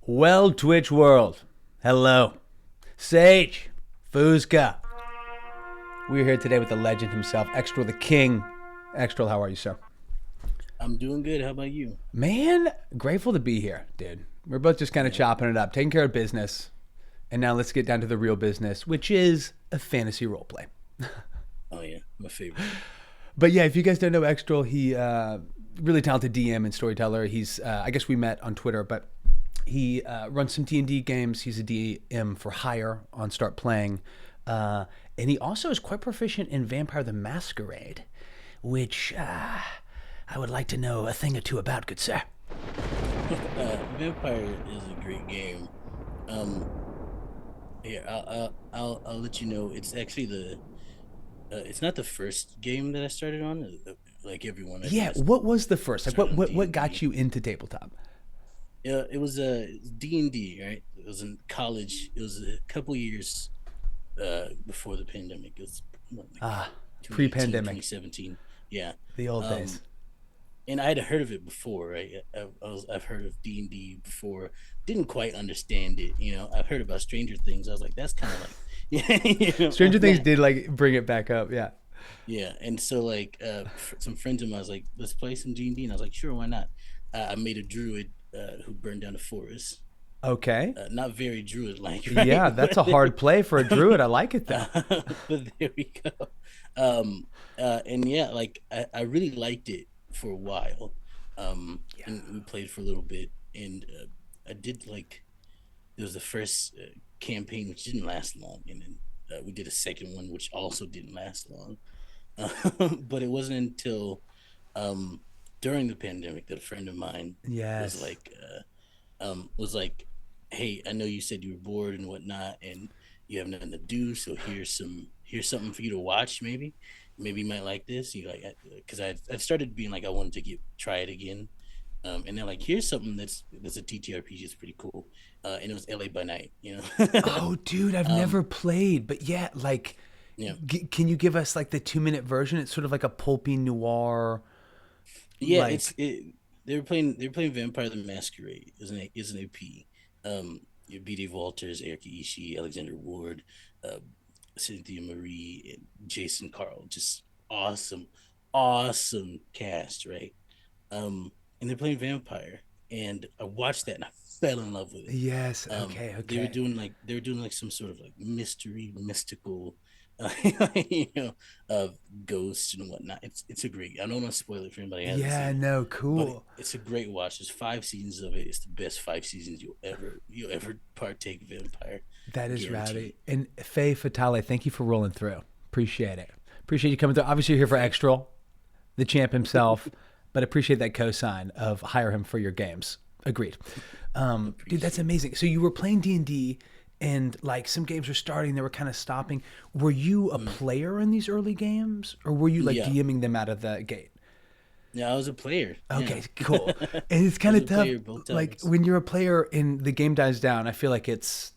Well, Twitch world, hello. Sage, Fuzka. We're here today with the legend himself, Extrill the King. Extrill, how are you, sir? I'm doing good. How about you? Man, grateful to be here, dude. We're both just kind of Yeah. chopping it up, taking care of business. And now let's get down to the real business, which is a fantasy roleplay. Oh yeah, my favorite. But yeah, if you guys don't know Extrill, he really talented DM and storyteller. He's I guess we met on Twitter, but he runs some D&D games. He's a DM for hire on Start Playing. And he also is quite proficient in Vampire the Masquerade, which I would like to know a thing or two about, good sir. Vampire is a great game. Um, Here I'll let you know. It's actually the it's not the first game that I started on. Like everyone, I think Yeah, what was the first? Like, started on what got D&D. you into tabletop? It was D&D, right? It was in college. It was a couple years before the pandemic. It was what, like Ah, 2018, pre-pandemic, 2017. Yeah. the old days. Um, and I had heard of it before, right? I've heard of D&D before. Didn't quite understand it, you know. I've heard about Stranger Things. I was like, that's kind of like, yeah, Stranger Things that. did like bring it back up, yeah. Yeah. And so like, some friends of mine was like, let's play some D&D, and I was like, sure, why not? I made a druid who burned down the forest. Okay. Not very druid like, right? Yeah, that's a hard play for a druid. I like it though. But there we go. And yeah, like I really liked it for a while. Yeah. And we played for a little bit, and I did like it was the first campaign which didn't last long, and then we did a second one which also didn't last long. But it wasn't until um, during the pandemic that a friend of mine was Yes. like, "Hey, I know you said you were bored and whatnot, and you have nothing to do. So here's something for you to watch. Maybe you might like this. You like because I started being like I wanted to try it again, and they're like, here's something that's a TTRPG. It's pretty cool, and it was LA by Night. You know, Oh, dude, I've um, never played, but yeah, like, yeah, can you give us like the 2 minute version? It's sort of like a pulpy noir, yeah. like, They were playing Vampire the Masquerade. Is an AP. Your BD Walters, Erica Ishii, Alexander Ward, uh, Cynthia Marie, and Jason Carl. Just awesome, awesome cast, right? And they're playing Vampire, and I watched that and I fell in love with it. yes, okay, They were okay. doing like some sort of like mystery, mystical, uh, you know, ghosts and whatnot. It's a great. I don't want to spoil it for anybody who hasn't Yeah, seen it, no, but cool. it's a great watch. There's 5 seasons of it. It's the best 5 seasons you'll ever partake of Vampire, That is guaranteed. rowdy. And Faye Fatale, thank you for rolling through. Appreciate it. Appreciate you coming through. Obviously, you're here for Thank Extra, the champ himself, but appreciate that cosign of hire him for your games. Agreed. you. Dude, that's Appreciate amazing. So you were playing D&D and like some games were starting, they were kind of stopping. Were you a it. player in these early games or were you like Yeah, DMing them out of the gate? yeah. I was a player. Yeah, Okay, cool. And it's I kind was of a tough. player both Like times. when you're a player and the game dies down, I feel like it's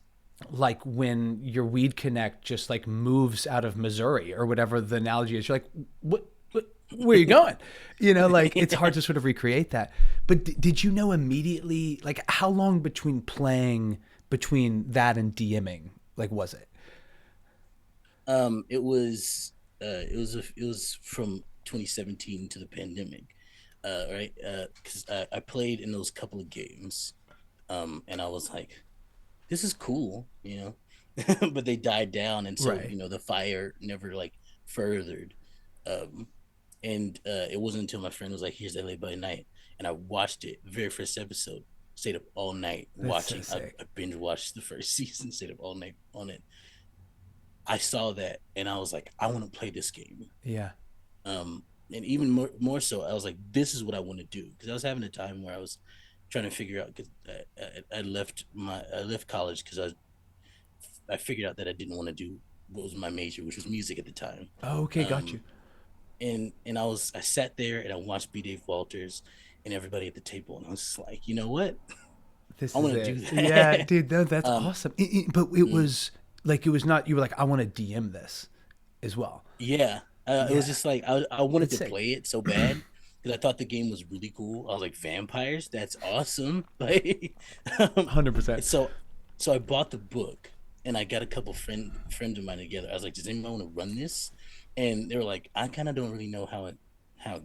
like when your weed connect just like moves out of Missouri or whatever the analogy is. You're like, what where are you going? You know, like it's hard to sort of recreate that. But did you know immediately, like how long between playing between that and DMing, like was it? It was from 2017 to the pandemic, right? Because I played in those couple of games, and I was like, this is cool, you know, but they died down, and so Right. the fire never like furthered. Um, and it wasn't until my friend was like, "Here's LA by Night," and I watched it. The very first episode, stayed up all night That's so watching. I sick. binge watched the first season, stayed up all night on it. I saw that and I was like, I want to play this game. Yeah. And even more so, I was like, this is what I want to do, because I was having a time where I was trying to figure out, because I left college because I figured out that I didn't want to do what was my major, which was music at the time. Oh, okay, got you. Um, and I sat there and I watched B. Dave Walters and everybody at the table, and I was just like, you know what, This I is want to do it. Yeah, that. dude, no, that's um, awesome. But it mm, was like it was not. You were like, I want to DM this as well. yeah, it was Yeah, just like I wanted that's to sick. play it so bad, because because I thought the game was really cool. I was like, vampires, that's awesome. Like, um, 100%. so I bought the book and I got a couple friends of mine together. I was like, does anyone want to run this? And they were like, I kind of don't really know how it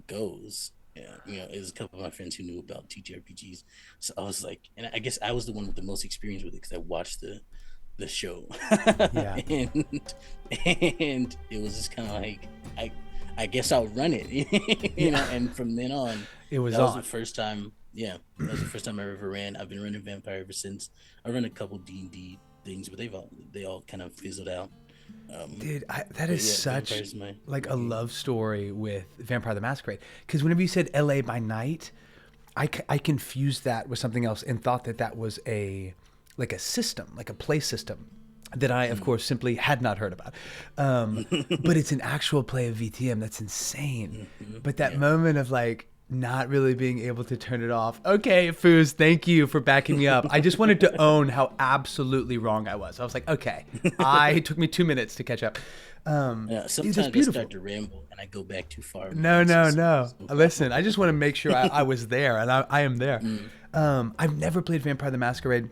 goes. Yeah, there's a couple of my friends who knew about TTRPGs, so I was like, and I guess I was the one with the most experience with it because I watched the show, Yeah. and it was just kind of like I guess I'll run it, And from then on, It was that was on. the first time. Yeah, that was the first time I ever ran. I've been running Vampire ever since. I run a couple D&D things, but they all kind of fizzled out. Dude, that is such like a love story with Vampire the Masquerade. Because whenever you said LA by Night, I confused that with something else and thought that was a system, like a play system that I, of course, simply had not heard about. But it's an actual play of VTM. That's insane. But that moment of like not really being able to turn it off. Okay, Foos, thank you for backing me up. I just wanted to own how absolutely wrong I was. I was like, okay, it took me 2 minutes to catch up. Sometimes I start to ramble and I go back too far. No. Listen, I just want to make sure I was there, and I am there. I've never played Vampire the Masquerade.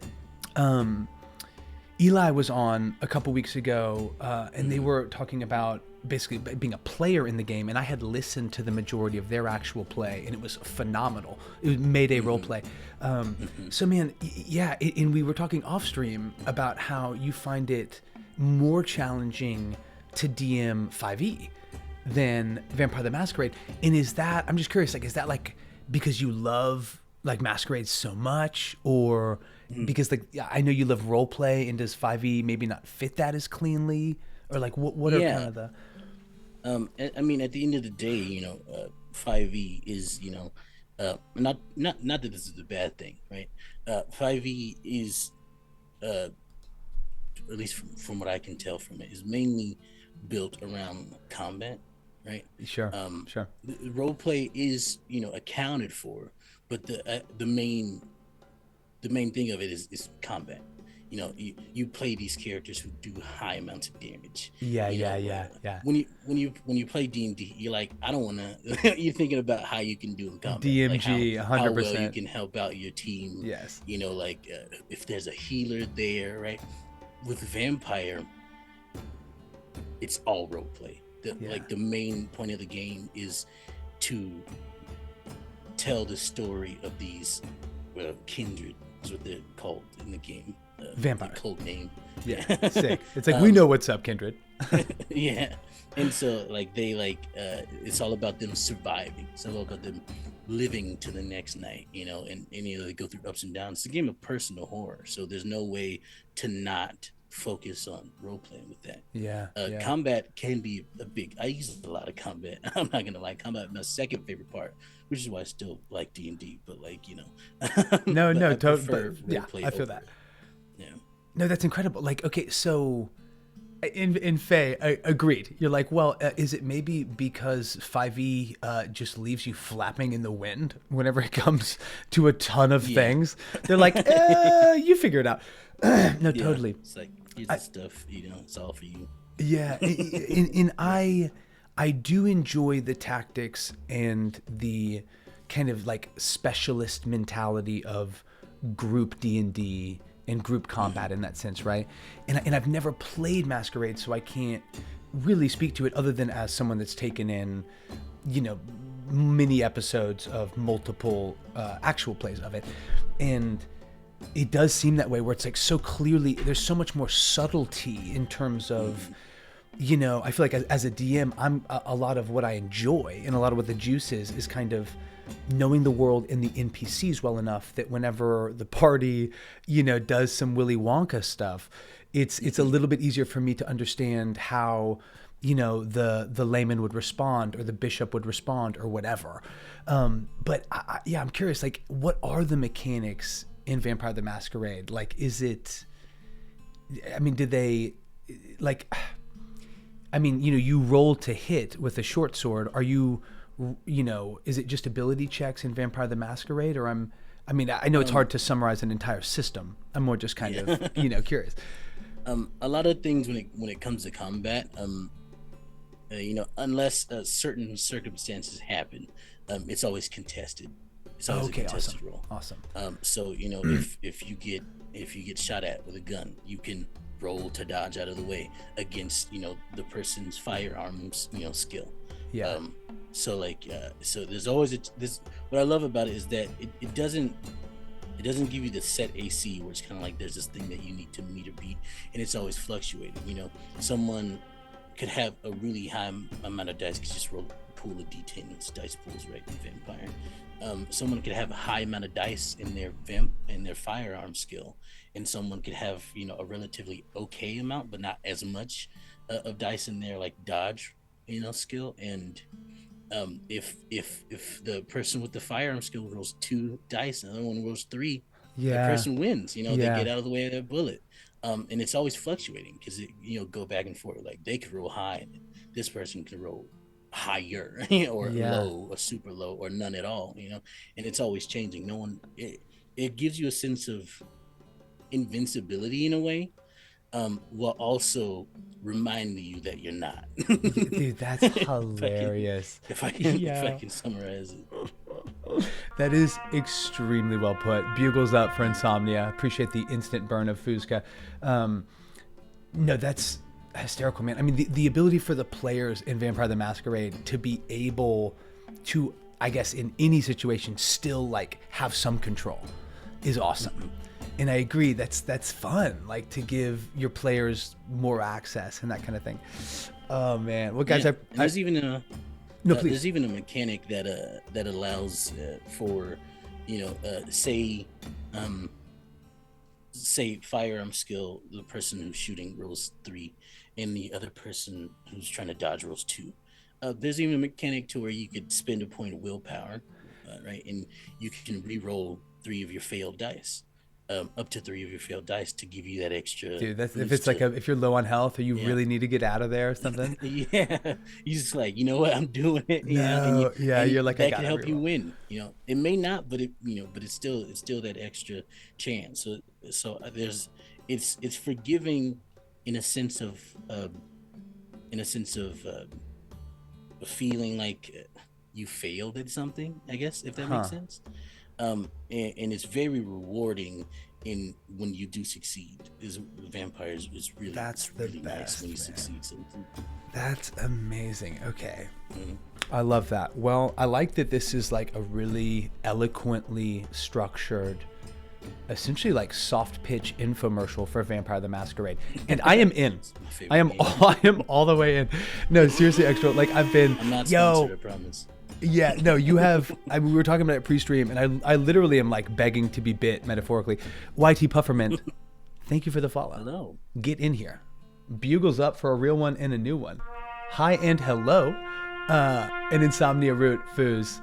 Eli was on a couple weeks ago, and they were talking about basically being a player in the game, and I had listened to the majority of their actual play, and it was phenomenal. It was Mayday roleplay. So, man, yeah, and we were talking off stream about how you find it more challenging to DM 5e than Vampire the Masquerade. And I'm just curious, like, is that like because you love like Masquerades so much, or because like I know you love roleplay, and does 5e maybe not fit that as cleanly, or like what are kind of the I mean, at the end of the day, 5e is, not that this is a bad thing, right? 5e is, at least from what I can tell from it, is mainly built around combat, right? Sure. The role play is, accounted for, but the main thing of it is combat. You play these characters who do high amounts of damage. Yeah. When you play D&D, you're like, I don't want to. You're thinking about how you can do in combat, DMG, like 100%. how well you can help out your team. Yes. If there's a healer there, right? With Vampire, it's all role play. Like the main point of the game is to tell the story of these kindred, is what they're called in the game. Vampire code name. Yeah. Sick. It's like, we know what's up, kindred. Yeah. And so it's all about them surviving. It's all about them living to the next night, and they go through ups and downs. It's a game of personal horror, so there's no way to not focus on role playing with that. Combat can be I use a lot of combat. I'm not gonna lie, combat is my second favorite part, which is why I still like D&D, but I feel that. Yeah. No, that's incredible. Like, okay, so in Faye, agreed. You're like, well, is it maybe because 5e just leaves you flapping in the wind whenever it comes to a ton of things? They're like, you figure it out. No, totally. It's like, here's the stuff, it's all for you. Yeah, and I do enjoy the tactics and the kind of like specialist mentality of group D&D and group combat in that sense, right? And I've never played Masquerade, so I can't really speak to it other than as someone that's taken in, mini episodes of multiple actual plays of it. And it does seem that way, where it's like so clearly there's so much more subtlety in terms of, I feel like as a DM, I'm a lot of what I enjoy and a lot of what the juice is kind of knowing the world and the NPCs well enough that whenever the party, does some Willy Wonka stuff, it's a little bit easier for me to understand how, the layman would respond or the bishop would respond or whatever. But I'm curious, like, what are the mechanics in Vampire the Masquerade? Like, do they, like, you roll to hit with a short sword. Are you, is it just ability checks in Vampire the Masquerade? Or I know it's hard to summarize an entire system. I'm more just kind of, curious. A lot of things when it comes to combat, unless certain circumstances happen, it's always contested. It's always a Okay, awesome, contested roll. awesome. So if you get shot at with a gun, you can roll to dodge out of the way against the person's firearms skill. Yeah. So there's always this. What I love about it is that it doesn't give you the set AC where it's kind of like there's this thing that you need to meet or beat, and it's always fluctuating. Someone could have a really high amount of dice, because just roll a pool of d10s, dice pools, right, in Vampire. Someone could have a high amount of dice in their firearm skill, and someone could have a relatively okay amount, but not as much of dice in their like dodge skill. And if the person with the firearm skill rolls 2 dice and the other one rolls 3, that person wins. They get out of the way of that bullet. And it's always fluctuating, because it go back and forth. Like they could roll high, and this person could roll higher or low or super low or none at all. And it's always changing. It gives you a sense of invincibility in a way, while also reminding you that you're not. Dude, that's hilarious. If I can summarize it. That is extremely well put. Bugles up for Insomnia. Appreciate the instant burn of Fuzka. No, that's hysterical, man. I mean, the ability for the players in Vampire the Masquerade to be able to, I guess, in any situation, still like have some control is awesome. Mm-hmm. And I agree, that's fun, like to give your players more access and that kind of thing. Oh man, well guys, there's even a please. There's even a mechanic that allows for say firearm skill, the person who's shooting rolls 3 and the other person who's trying to dodge rolls 2. There's even a mechanic to where you could spend a point of willpower, right, and you can re-roll 3 of your failed dice. Up to 3 of your failed dice to give you that extra. Dude, that's if it's if you're low on health or you really need to get out of there or something. Yeah, you just like, what, I'm doing it. You're like, that can help you win. It may not, but but it's still that extra chance. So there's it's forgiving in a sense of feeling like you failed at something, I guess, if that makes sense. And it's very rewarding when you do succeed. Vampires is really really best, nice when you succeed. So that's amazing. Okay. Mm-hmm. I love that. Well, I like that this is like a really eloquently structured, essentially like soft pitch infomercial for Vampire the Masquerade, and I am in. I am all the way in. No, seriously, Extrill. Like I'm not sponsored, I promise. Yeah, no, you have. We were talking about it pre-stream, and I literally am like begging to be bit metaphorically. YT Puffermint, thank you for the follow. Hello. Get in here. Bugles up for a real one and a new one. Hi and hello. An Insomnia Root, Fooz,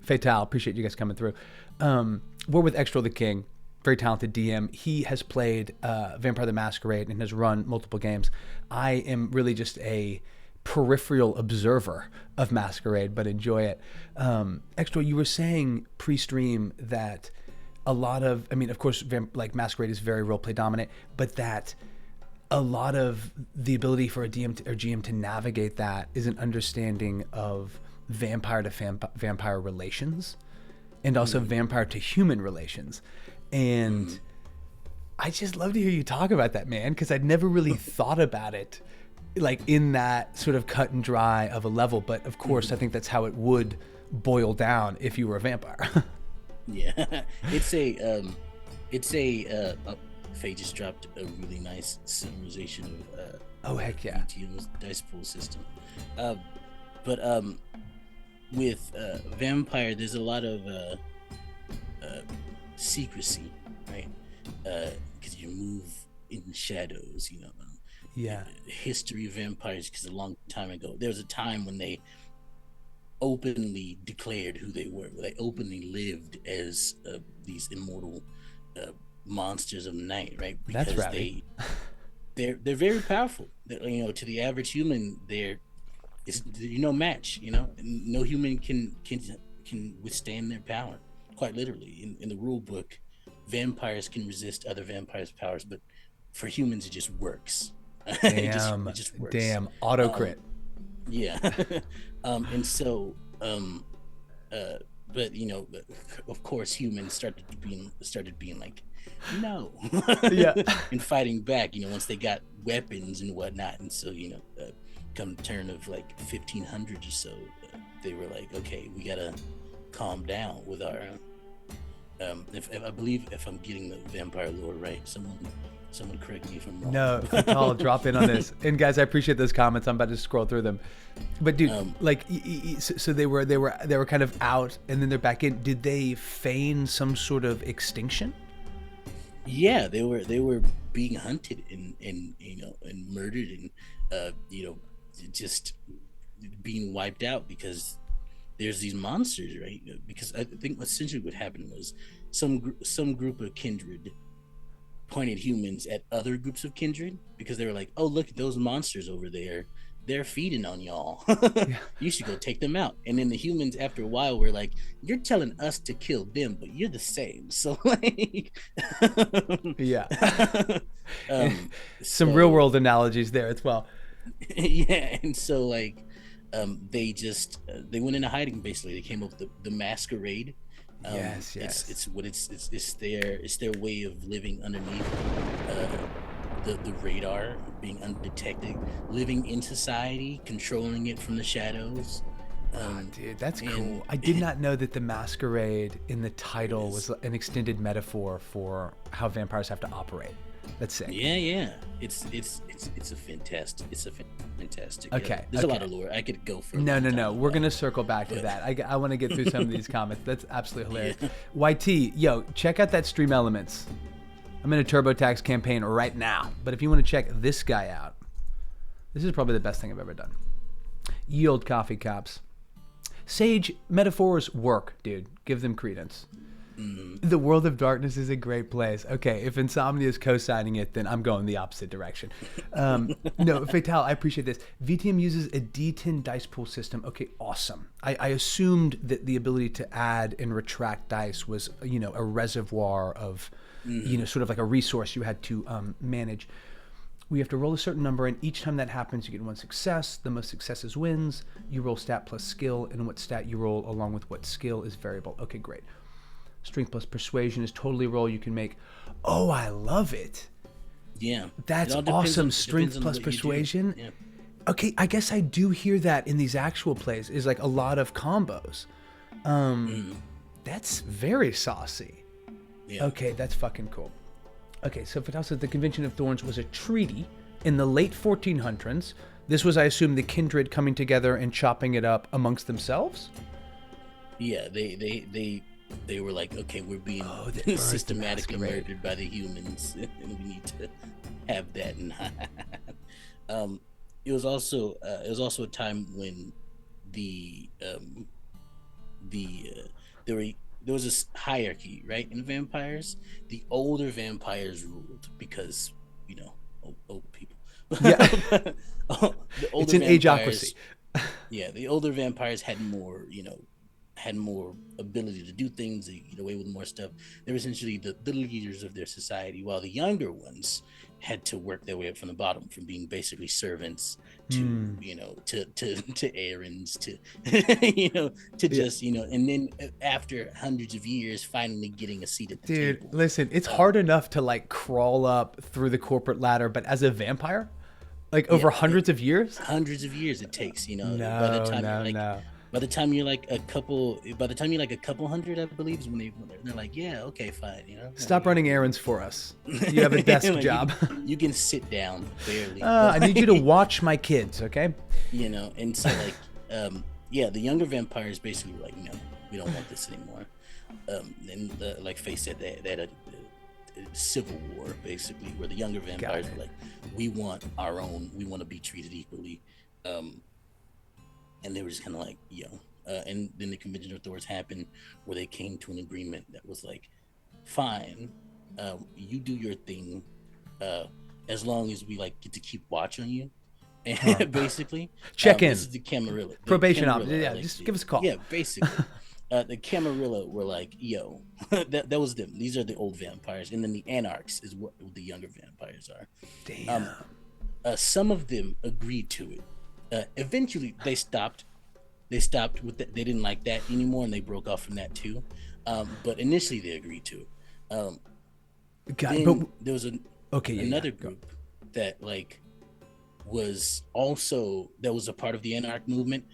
Fatale. Appreciate you guys coming through. We're with Extrill the King, very talented DM. He has played Vampire the Masquerade and has run multiple games. I am really just a peripheral observer of Masquerade, but enjoy it. Extrill, you were saying pre-stream that a lot of, I mean, of course, like Masquerade is very roleplay dominant, but that a lot of the ability for a DM or GM to navigate that is an understanding of vampire to vampire relations, and also vampire to human relations. And I just love to hear you talk about that, man, because I'd never really thought about it like in that sort of cut and dry of a level. But of course, I think that's how it would boil down if you were a vampire. Yeah, it's a Faye just dropped a really nice summarization of oh heck yeah, BTO's dice pool system. But with Vampire, there's a lot of secrecy, right? Because you move in the shadows, Yeah. History of vampires, because a long time ago, there was a time when they openly declared who they were. They openly lived as these immortal monsters of the night, right? Because that's right. they're very powerful. To the average human, they're no match. No human can withstand their power. Quite literally, in the rule book, vampires can resist other vampires' powers, but for humans, it just works. Damn, it just works. Damn, auto crit. Yeah. And so uh but of course humans started being like, no. Yeah. And fighting back, once they got weapons and whatnot. And so come turn of like 1500 or so, they were like, okay, we gotta calm down with our if I believe, if I'm getting the vampire lore right, someone correct me if I'm wrong. No, Fatal, drop in on this. And guys, I appreciate those comments. I'm about to scroll through them. But dude, like, so they were kind of out, and then they're back in. Did they feign some sort of extinction? Yeah, they were being hunted and murdered, and just being wiped out because there's these monsters, right? Because I think essentially what happened was some group of kindred pointed humans at other groups of kindred because they were like, oh, look at those monsters over there, they're feeding on y'all. Yeah. You should go take them out. And then the humans after a while were like, you're telling us to kill them, but you're the same. So like Yeah. Some real so world analogies there as well. yeah. And so like they went into hiding. Basically they came up with the masquerade. Yes. It's their way of living underneath the radar, being undetected, living in society, controlling it from the shadows. Dude, that's cool. I did not know that the masquerade in the title was an extended metaphor for how vampires have to operate. That's sick. Yeah. It's a fantastic. Okay. There's a lot of lore. I could go for. No. We're gonna circle back to that. I want to get through some of these comments. That's absolutely hilarious. YT, yo, check out that Stream Elements. I'm in a TurboTax campaign right now, but if you want to check this guy out, this is probably the best thing I've ever done. Yield coffee cops. Sage metaphors work, dude. Give them credence. The World of Darkness is a great place. Okay, if Insomnia is co-signing it, then I'm going the opposite direction. No, Fatal, I appreciate this. VTM uses a D10 dice pool system. Okay, awesome. I assumed that the ability to add and retract dice was, a reservoir of, sort of like a resource you had to manage. We have to roll a certain number, and each time that happens, you get one success. The most successes wins. You roll stat plus skill, and what stat you roll along with what skill is variable. Okay, great. Strength plus persuasion is totally roll you can make. Oh, I love it. Yeah. That's awesome. Strength plus persuasion. Yeah. Okay, I guess I do hear that in these actual plays is like a lot of combos. That's very saucy. Yeah. Okay, that's fucking cool. Okay, so Fatal says the Convention of Thorns was a treaty in the late 1400s. This was, I assume, the kindred coming together and chopping it up amongst themselves? Yeah, they were like, okay, we're being systematically murdered by the humans, and we need to have that. And it was also a time when there was this hierarchy, right? In vampires, the older vampires ruled because old people. Yeah, it's an ageocracy. Yeah, the older vampires had more, had more ability to do things. They get away with more stuff. They were essentially the leaders of their society, while the younger ones had to work their way up from the bottom, from being basically servants to to errands to just and then after hundreds of years finally getting a seat at the table. Dude, listen, it's hard enough to like crawl up through the corporate ladder, but as a vampire, like over hundreds of years it takes, by the time you're like a couple hundred, I believe, is when they're like, yeah, okay, fine, Stop running errands for us. You have a desk job. You can sit down barely. I need you to watch my kids, okay? And so like, the younger vampires basically were like, no, we don't want this anymore. And like Faye said, they had a civil war basically, where the younger vampires were like, we want our own, we want to be treated equally. And they were just kind of like, and then the Convention of Thorns happened, where they came to an agreement that was like, fine, you do your thing, as long as we like get to keep watch on you, and basically check in. This is the Camarilla probation officer. Yeah, like, just give us a call. Yeah, basically. The Camarilla were like, yo, that was them. These are the old vampires, and then the Anarchs is what the younger vampires are. Damn. Some of them agreed to it. Eventually, they stopped with that. They didn't like that anymore, and they broke off from that too. But initially, they agreed to it. Then there was another group that like was also that was a part of the anarch movement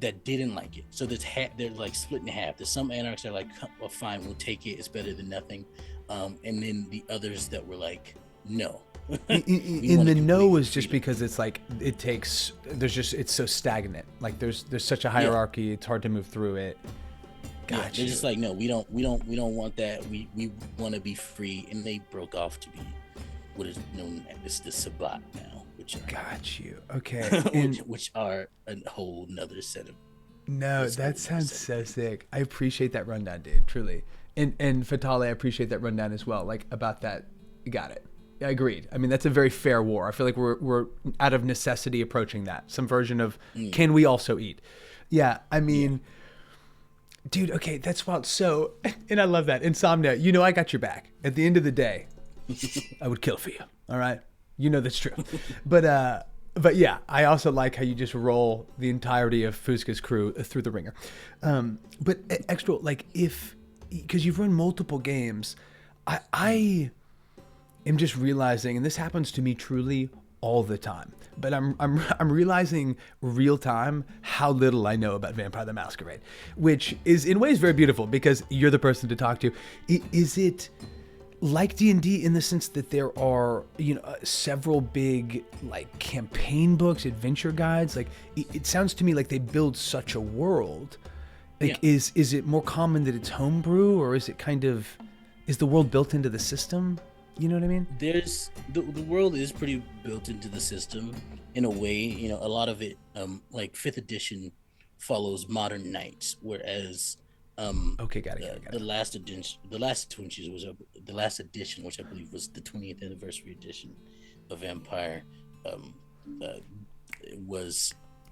that didn't like it. So they're like split in half. There's some anarchs that are like, well, fine, we'll take it. It's better than nothing. And then the others that were like, no. In the no is just because it's like it's so stagnant. Like there's such a hierarchy. It's hard to move through it. Gotcha. They're just like, no, we don't want that. We want to be free, and they broke off to be what is known as the Sabbat now, which are, got you. Okay, which are a whole nother set of. No, that sounds so sick. I appreciate that rundown, dude. Truly, and Fatale, I appreciate that rundown as well. Like about that, got it. I agreed. I mean, that's a very fair war. I feel like we're out of necessity approaching that. Some version of can we also eat? Yeah, I mean, dude, okay, that's wild. So, and I love that. Insomnia, I got your back. At the end of the day, I would kill for you. All right? That's true. But yeah, I also like how you just roll the entirety of Fusca's crew through the ringer. But Extrill, like because you've run multiple games, I am just realizing, and this happens to me truly all the time, but I'm realizing real time how little I know about Vampire the Masquerade, which is in ways very beautiful because you're the person to talk to. Is it like D&D in the sense that there are several big like campaign books, adventure guides? Like it sounds to me like they build such a world. Like is it more common that it's homebrew, or is it is the world built into the system? You know what I mean? There's the world is pretty built into the system in a way. A lot of it, like 5th edition, follows modern knights, whereas okay, got it. The last edition, which I believe was the 20th anniversary edition of Vampire,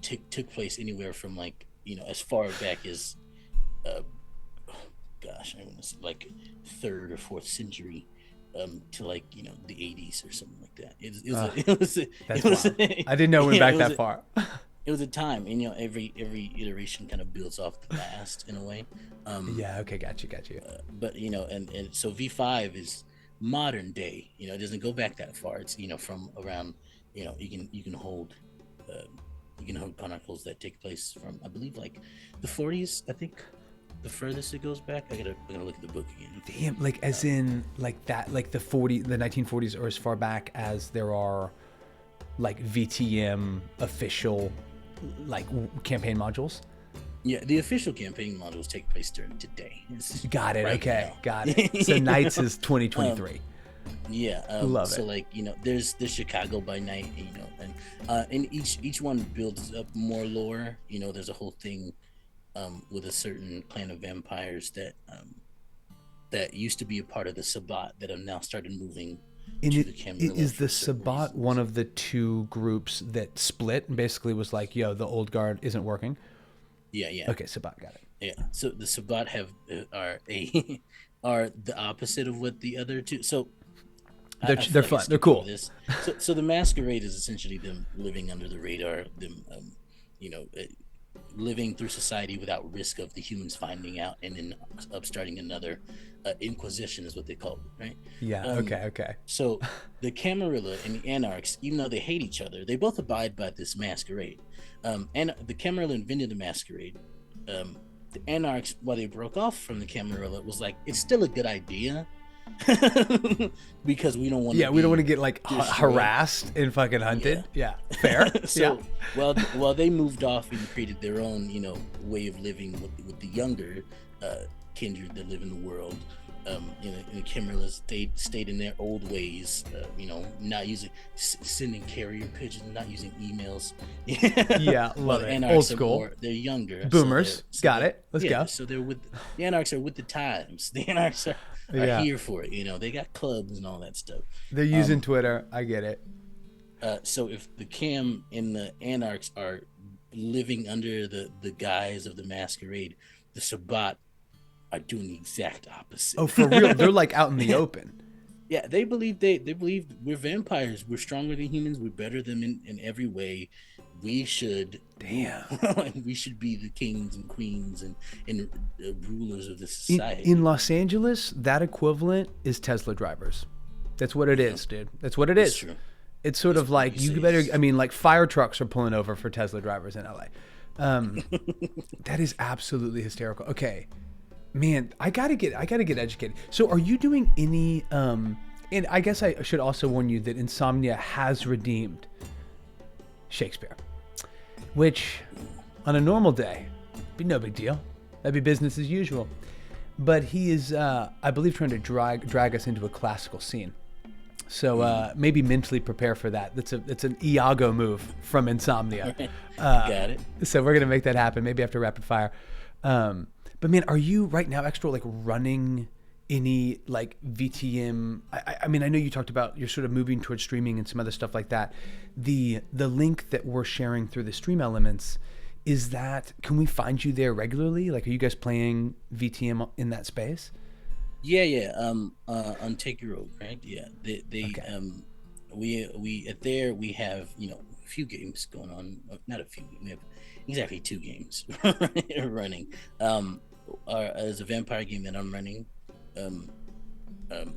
took place anywhere from like as far back as I want to say like 3rd or 4th century. To like the 80s or something like that. I didn't know it went back that far. It was a time, and every iteration kind of builds off the last in a way. Okay, got you. But and so V5 is modern day. It doesn't go back that far. It's from around. You can hold chronicles that take place from, I believe, like the 40s. I think. The furthest it goes back, I gotta look at the book again. Damn, like as in like that, like the 1940s, or as far back as there are like VTM official like campaign modules. Yeah, the official campaign modules take place during today. Got it. Right okay, now. Got it. So Knights is 2023. Love it. So like there's Chicago by night, and each one builds up more lore. There's a whole thing. With a certain clan of vampires that used to be a part of the Sabbat that have now started moving to the Camarilla. Is the Sabbat one of the two groups that split and basically was like, yo, the old guard isn't working? Yeah. Okay, Sabbat, got it. Yeah, so the Sabbat are the opposite of what the other two. So they're fun. They're cool. So the Masquerade is essentially them living under the radar, them living through society without risk of the humans finding out, and then upstarting another Inquisition is what they call it, right? Yeah. Okay. So the Camarilla and the Anarchs, even though they hate each other, they both abide by this Masquerade. And the Camarilla invented the Masquerade. The Anarchs, while they broke off from the Camarilla, was like, it's still a good idea. Because we don't want to get like harassed and fucking hunted. Yeah, fair. So while they moved off and created their own way of living with the younger kindred that live in the world, the Camarilla stayed in their old ways, not sending carrier pigeons, not using emails. Love it. Anarchs old school. They're younger boomers. Got it. Let's go. So the Anarchs are with the times. The Anarchs are here for it. They got clubs and all that stuff. They're using Twitter. I get it. So if the Cam and the Anarchs are living under the guise of the Masquerade, the Sabbat are doing the exact opposite. Oh, for real? They're like out in the open. Yeah, they believe we're vampires. We're stronger than humans. We're better than in every way. we should Damn. we should be the kings and queens and rulers of the In, society. in Los Angeles, that equivalent is Tesla drivers. That's what it is, dude. That's what it It's is. true. It's sort of like you better. I mean, like fire trucks are pulling over for Tesla drivers in LA. That is absolutely hysterical. Okay, man, I gotta get educated. So, are you doing any? And I guess I should also warn you that Insomnia has redeemed Shakespeare, which on a normal day, be no big deal. That'd be business as usual. But he is, I believe, trying to drag us into a classical scene. So maybe mentally prepare for that. It's an Iago move from Insomnia. Got it. So we're gonna make that happen. Maybe after rapid fire. But man, are you right now, Extrill, like running any like VTM? I mean, I know you talked about you're sort of moving towards streaming and some other stuff like that. The link that we're sharing through the stream elements, is that, can we find you there regularly? Like, are you guys playing VTM in that space? Yeah. On Take Your Oath, right? Yeah. They Okay. we at there we have, a few games going on. Not a few. We have exactly 2 games running. There's a vampire game that I'm running.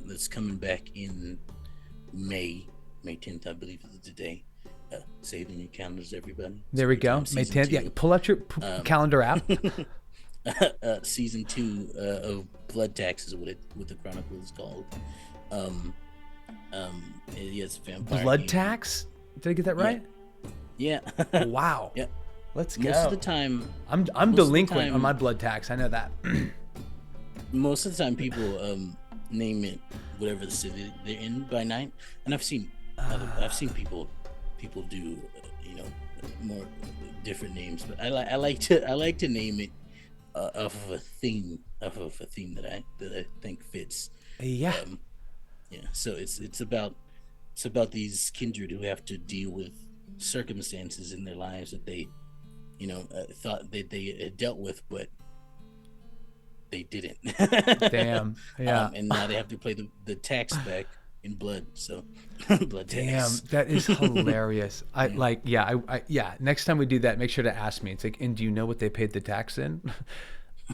That's coming back in May 10th, I believe is the day. Save in your calendars, everybody. There we go. May 10th. Yeah, pull out your calendar app. Season 2 of Blood Tax is what the Chronicle is called. It's vampire Blood game. Tax? Did I get that right? Yeah. Wow. Yeah. Let's go. Most of the time, I'm delinquent on my blood tax. I know that. most of the time people name it whatever the city they're in by night, and I've seen people do more different names, but I like to name it off of a theme that I think fits. Yeah. So it's about these kindred who have to deal with circumstances in their lives that they thought that they had dealt with, but they didn't. Damn. Yeah. And now they have to play the tax back in blood. So blood tax. Damn, that is hilarious. Yeah. Next time we do that, make sure to ask me. It's like, and do you know what they paid the tax in?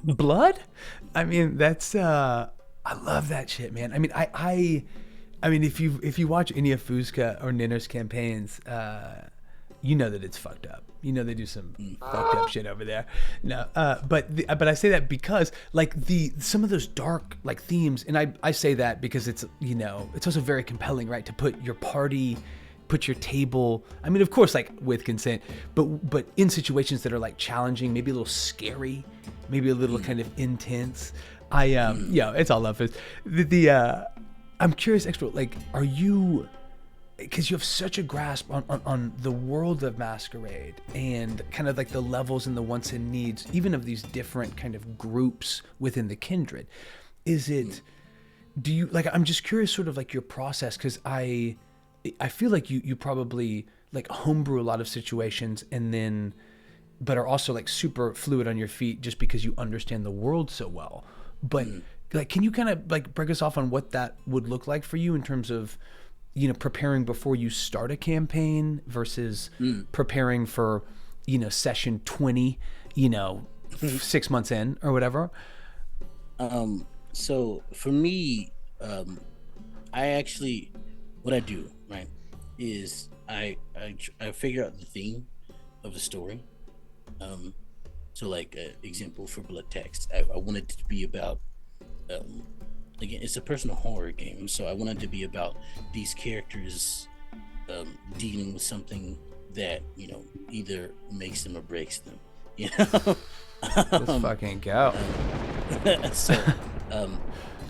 Blood? I mean, that's I love that shit, man. I mean, if you watch any of Fuzka or Ninner's campaigns, you know that it's fucked up. You know they do some fucked up shit over there. No, but I say that because like some of those dark like themes, and I say that because it's it's also very compelling, right? To put your party, put your table. I mean, of course, like with consent, but in situations that are like challenging, maybe a little scary, maybe a little kind of intense. It's all love. I'm curious, Extra, like, are you? Because you have such a grasp on the world of Masquerade and kind of like the levels and the wants and needs, even of these different kind of groups within the kindred. Do you, like, I'm just curious sort of like your process, because I feel like you probably like homebrew a lot of situations and then, but are also like super fluid on your feet just because you understand the world so well. But like, can you kind of like break us off on what that would look like for you in terms of, preparing before you start a campaign versus preparing for, session 20, 6 months in or whatever? So for me, I actually, what I do, right, is I figure out the theme of the story. So like example for Blood Text, I want it to be about, again, it's a personal horror game, so I want it to be about these characters dealing with something that either makes them or breaks them. Let's fucking go. So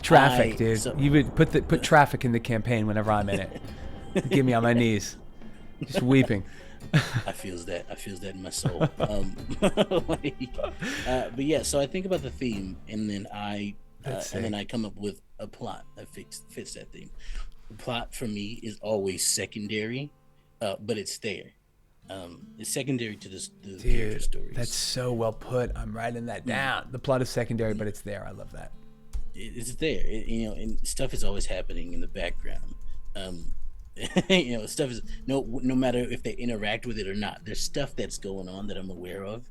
traffic, dude. You would put traffic in the campaign whenever I'm in it. Get me on my knees, just weeping. I feels that in my soul. But yeah, so I think about the theme, and then I come up with a plot that fits that theme. The plot for me is always secondary, but it's there. It's secondary to the character stories. That's so well put. I'm writing that down. The plot is secondary, but it's there. I love that. It's there. And stuff is always happening in the background. Stuff is no matter if they interact with it or not. There's stuff that's going on that I'm aware of.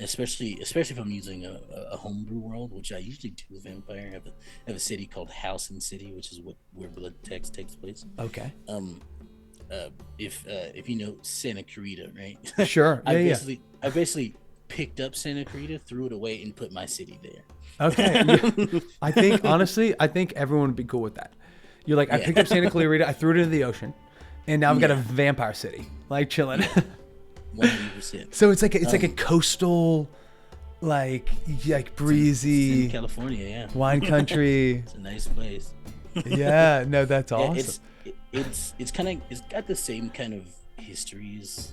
Especially if I'm using a homebrew world, which I usually do with Vampire. I have a city called House and City, which is where Blood Text takes place. Okay. If you know Santa Clarita, right? Sure. Yeah, I basically picked up Santa Clarita, threw it away, and put my city there. Okay. I think honestly, everyone would be cool with that. You're like, I picked up Santa Clarita, I threw it into the ocean, and now I've got a vampire city, like chilling. 100%. So it's like a coastal, like breezy it's in California, wine country. It's a nice place. Yeah, no, that's awesome. It's got the same kind of history as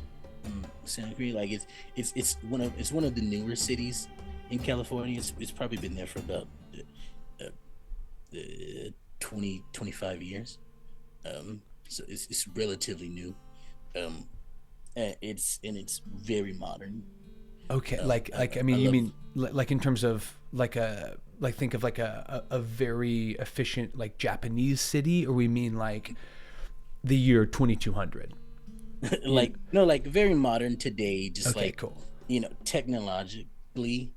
Santa Cruz. Like it's one of the newer cities in California. It's probably been there for about 25 years. So it's relatively new. It's very modern. Okay, you mean like in terms of think of like a very efficient like Japanese city, or we mean like the year 2200? Like very modern today, just okay, cool. Technologically,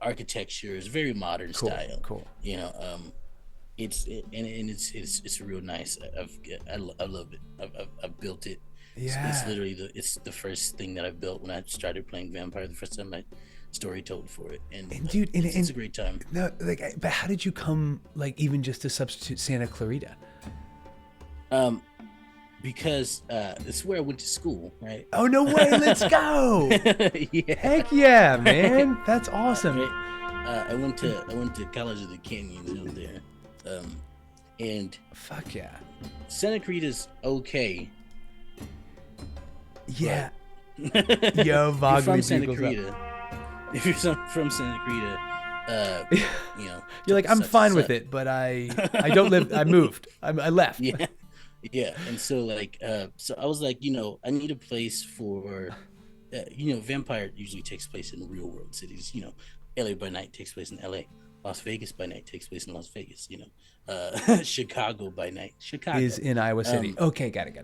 architecture is very modern style. Cool. It's real nice. I love it. I've built it. Yeah. It's literally it's the first thing that I built when I started playing Vampire. The first time I story told for it, and dude, it's a great time. No, but how did you come even just to substitute Santa Clarita? Because it's where I went to school, right? Oh no way! Let's go! Yeah. Heck yeah, man! That's awesome. I went to College of the Canyons out there, and fuck yeah, Santa Clarita's okay. Yeah. Yo, Vogly from Santa Clarita. If you're from Santa Clarita, you're like, I'm fine with it, but I don't live. I moved. I left. Yeah. And so so I was like, I need a place for, Vampire usually takes place in real world cities. LA by night takes place in LA. Las Vegas by night takes place in Las Vegas. Chicago by night. Chicago is in Iowa City. Okay, got it.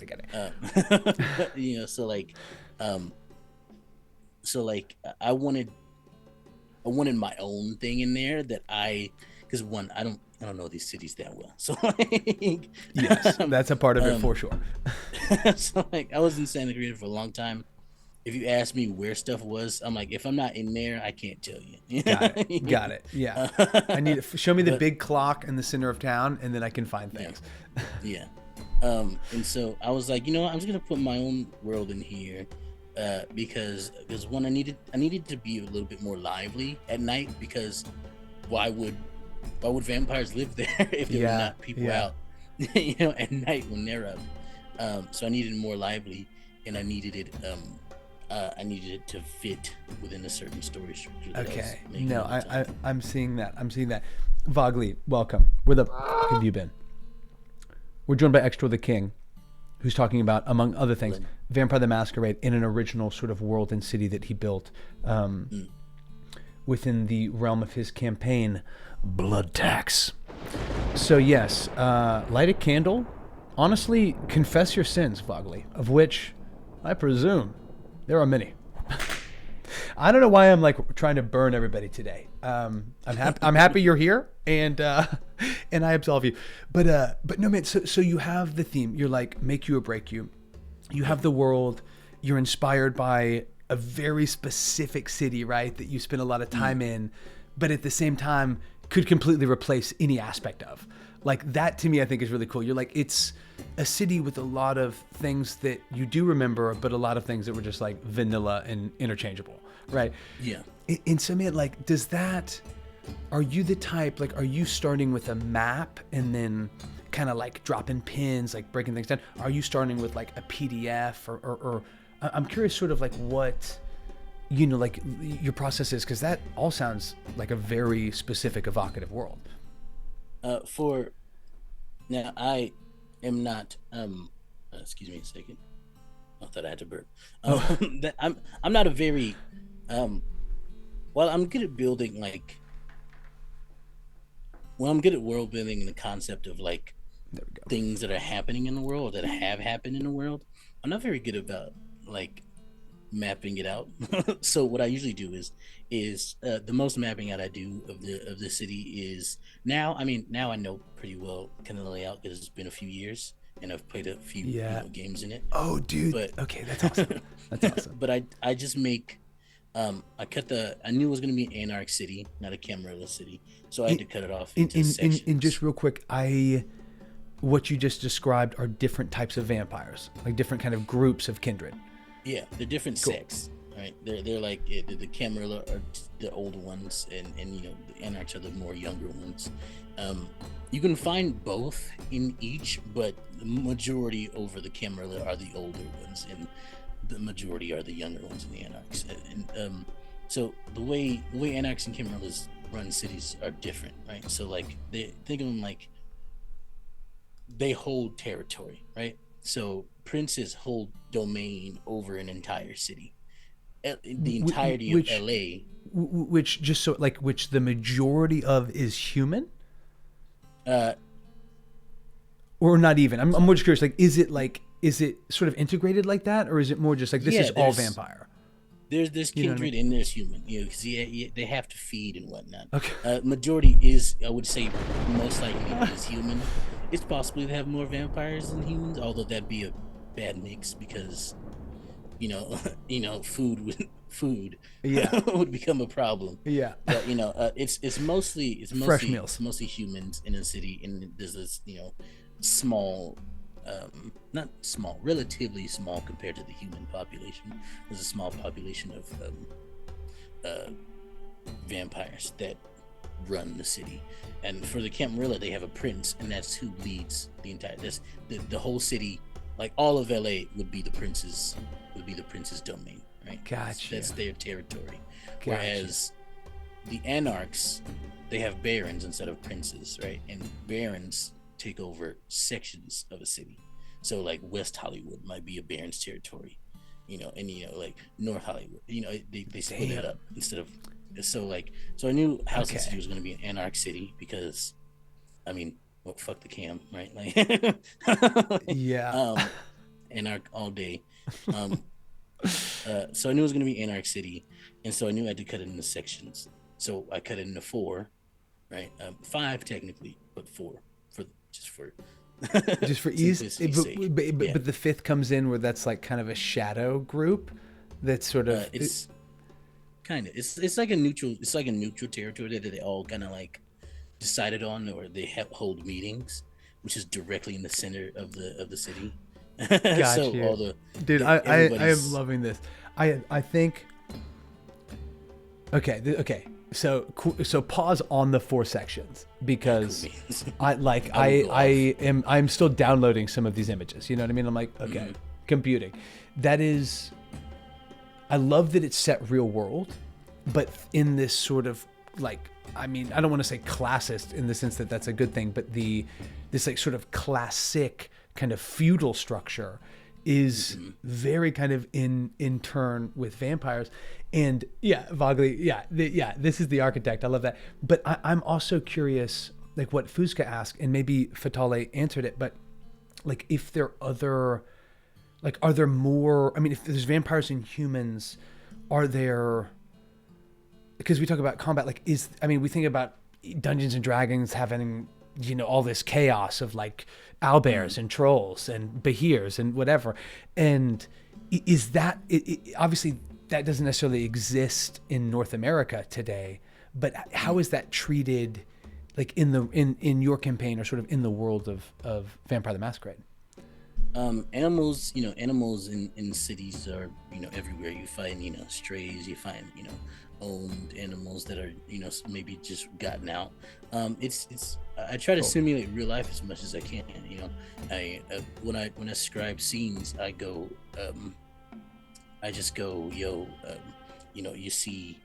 I wanted my own thing in there that because I don't know these cities that well. So yes, that's a part of it for sure. So I was in Santa Clarita for a long time. If you ask me where stuff was, I'm like, if I'm not in there, I can't tell you. Got it. Yeah. I need to show me the big clock in the center of town, and then I can find things. Yeah. And so I was like, I'm just gonna put my own world in here, because one, I needed to be a little bit more lively at night, because why would vampires live there if there were not people out, at night when they're up? So I needed more lively, and I needed it to fit within a certain story structure. Okay. No, I'm seeing that. Vogly, welcome. Where the f*** have you been? We're joined by Extrill the King, who's talking about, among other things, Vampire the Masquerade in an original sort of world and city that he built within the realm of his campaign, Blood Tax. So yes, light a candle. Honestly, confess your sins, Vogly, of which I presume there are many. I don't know why I'm trying to burn everybody today. I'm happy you're here, and I absolve you. But no, man. So you have the theme. You're like, make you or break you. You have the world. You're inspired by a very specific city, right? That you spend a lot of time in, but at the same time could completely replace any aspect of. Like that to me, I think is really cool. You're like, it's a city with a lot of things that you do remember, but a lot of things that were just like vanilla and interchangeable, right? Yeah. And so, man, are you the type, are you starting with a map and then kind of dropping pins, breaking things down? Are you starting with a PDF or I'm curious sort of what, your process is, because that all sounds like a very specific, evocative world. Now I am not excuse me a second. I thought I had to burp. That I'm not a very well, I'm good at building I'm good at world building and the concept of There we go. things that are happening in the world, that have happened in the world. I'm not very good about like mapping it out. So what I usually do is the most mapping out I do of the city is now. I mean, now I know pretty well kind of the layout because it's been a few years and I've played a few Yeah. games in it. Oh, dude. But Okay, that's awesome. That's awesome. but I just make I knew it was gonna be an Anarch city, not a Camarilla city, so I had to cut it off into In sections. just real quick, what you just described are different types of vampires, like different kind of groups of kindred. Yeah, they're different sects, right? They're like the Camarilla are the older ones, and the Anarchs are the more younger ones. You can find both in each, but the majority over the Camarilla are the older ones, and the majority are the younger ones in the Anarchs. And so the way Anarchs and Camarillas run cities are different, right? So like they think of them like they hold territory, right? So princes hold domain over an entire city. The entirety of Which LA. which just so like which the majority of is human, Uh, or not even. I'm more just curious. Is it sort of integrated like that, or is it more just like this yeah, is all vampire? there's You know what I kindred mean? and there's human, because they have to feed and whatnot. Okay. Majority is, I would say, most likely is human. It's possible to have more vampires than humans, although that'd be a bad mix because you know, food Yeah. would become a problem. Yeah. But it's mostly Fresh meals. humans in a city, and there's this small, not small, relatively small compared to the human population. There's a small population of vampires that run the city, and for the Camarilla, they have a prince, and that's who leads the entire. The whole city, like all of LA, would be the prince's domain, right? Gotcha. That's their territory. Gotcha. Whereas the Anarchs, they have barons instead of princes, right? And barons take over sections of a city. So like West Hollywood might be a baron's territory, and like North Hollywood, they split it up instead of so I knew House and City was going to be an Anarch city because, I mean, well, fuck the cam, right? Like, Yeah. Anarch all day. So I knew it was going to be Anarch City, and so I knew I had to cut it into sections. So I cut it into 4, right? 5 technically, but 4 for just for Just for ease. Yeah. But the 5th comes in where that's like kind of a shadow group that's sort of It's kind of it's like a neutral territory that they all kind of like decided on, or they hold meetings, which is directly in the center of the city. got So you. all the Dude, I am loving this. I think okay. So pause on the 4 sections because I'm still downloading some of these images. You know what I mean? I'm like, okay, computing. That is, I love that it's set real world, but in this sort of like, I mean, I don't want to say classist in the sense that that's a good thing, but this like sort of classic kind of feudal structure is very kind of in turn with vampires. And yeah, Vogly, this is the architect. I love that. But I'm also curious, like what Fusca asked, and maybe Fatale answered it, but like if there are other, like are there more, I mean, if there's vampires and humans, are there, because we talk about combat, like we think about Dungeons and Dragons having, all this chaos of like owlbears and trolls and behirs and whatever. And is that, obviously that doesn't necessarily exist in North America today, but how is that treated like in your campaign or sort of in the world of Vampire the Masquerade? Animals in cities are everywhere. You find strays, you find owned animals that are maybe just gotten out. It's I try to simulate real life as much as I can. When I scribe scenes, I go I just go you see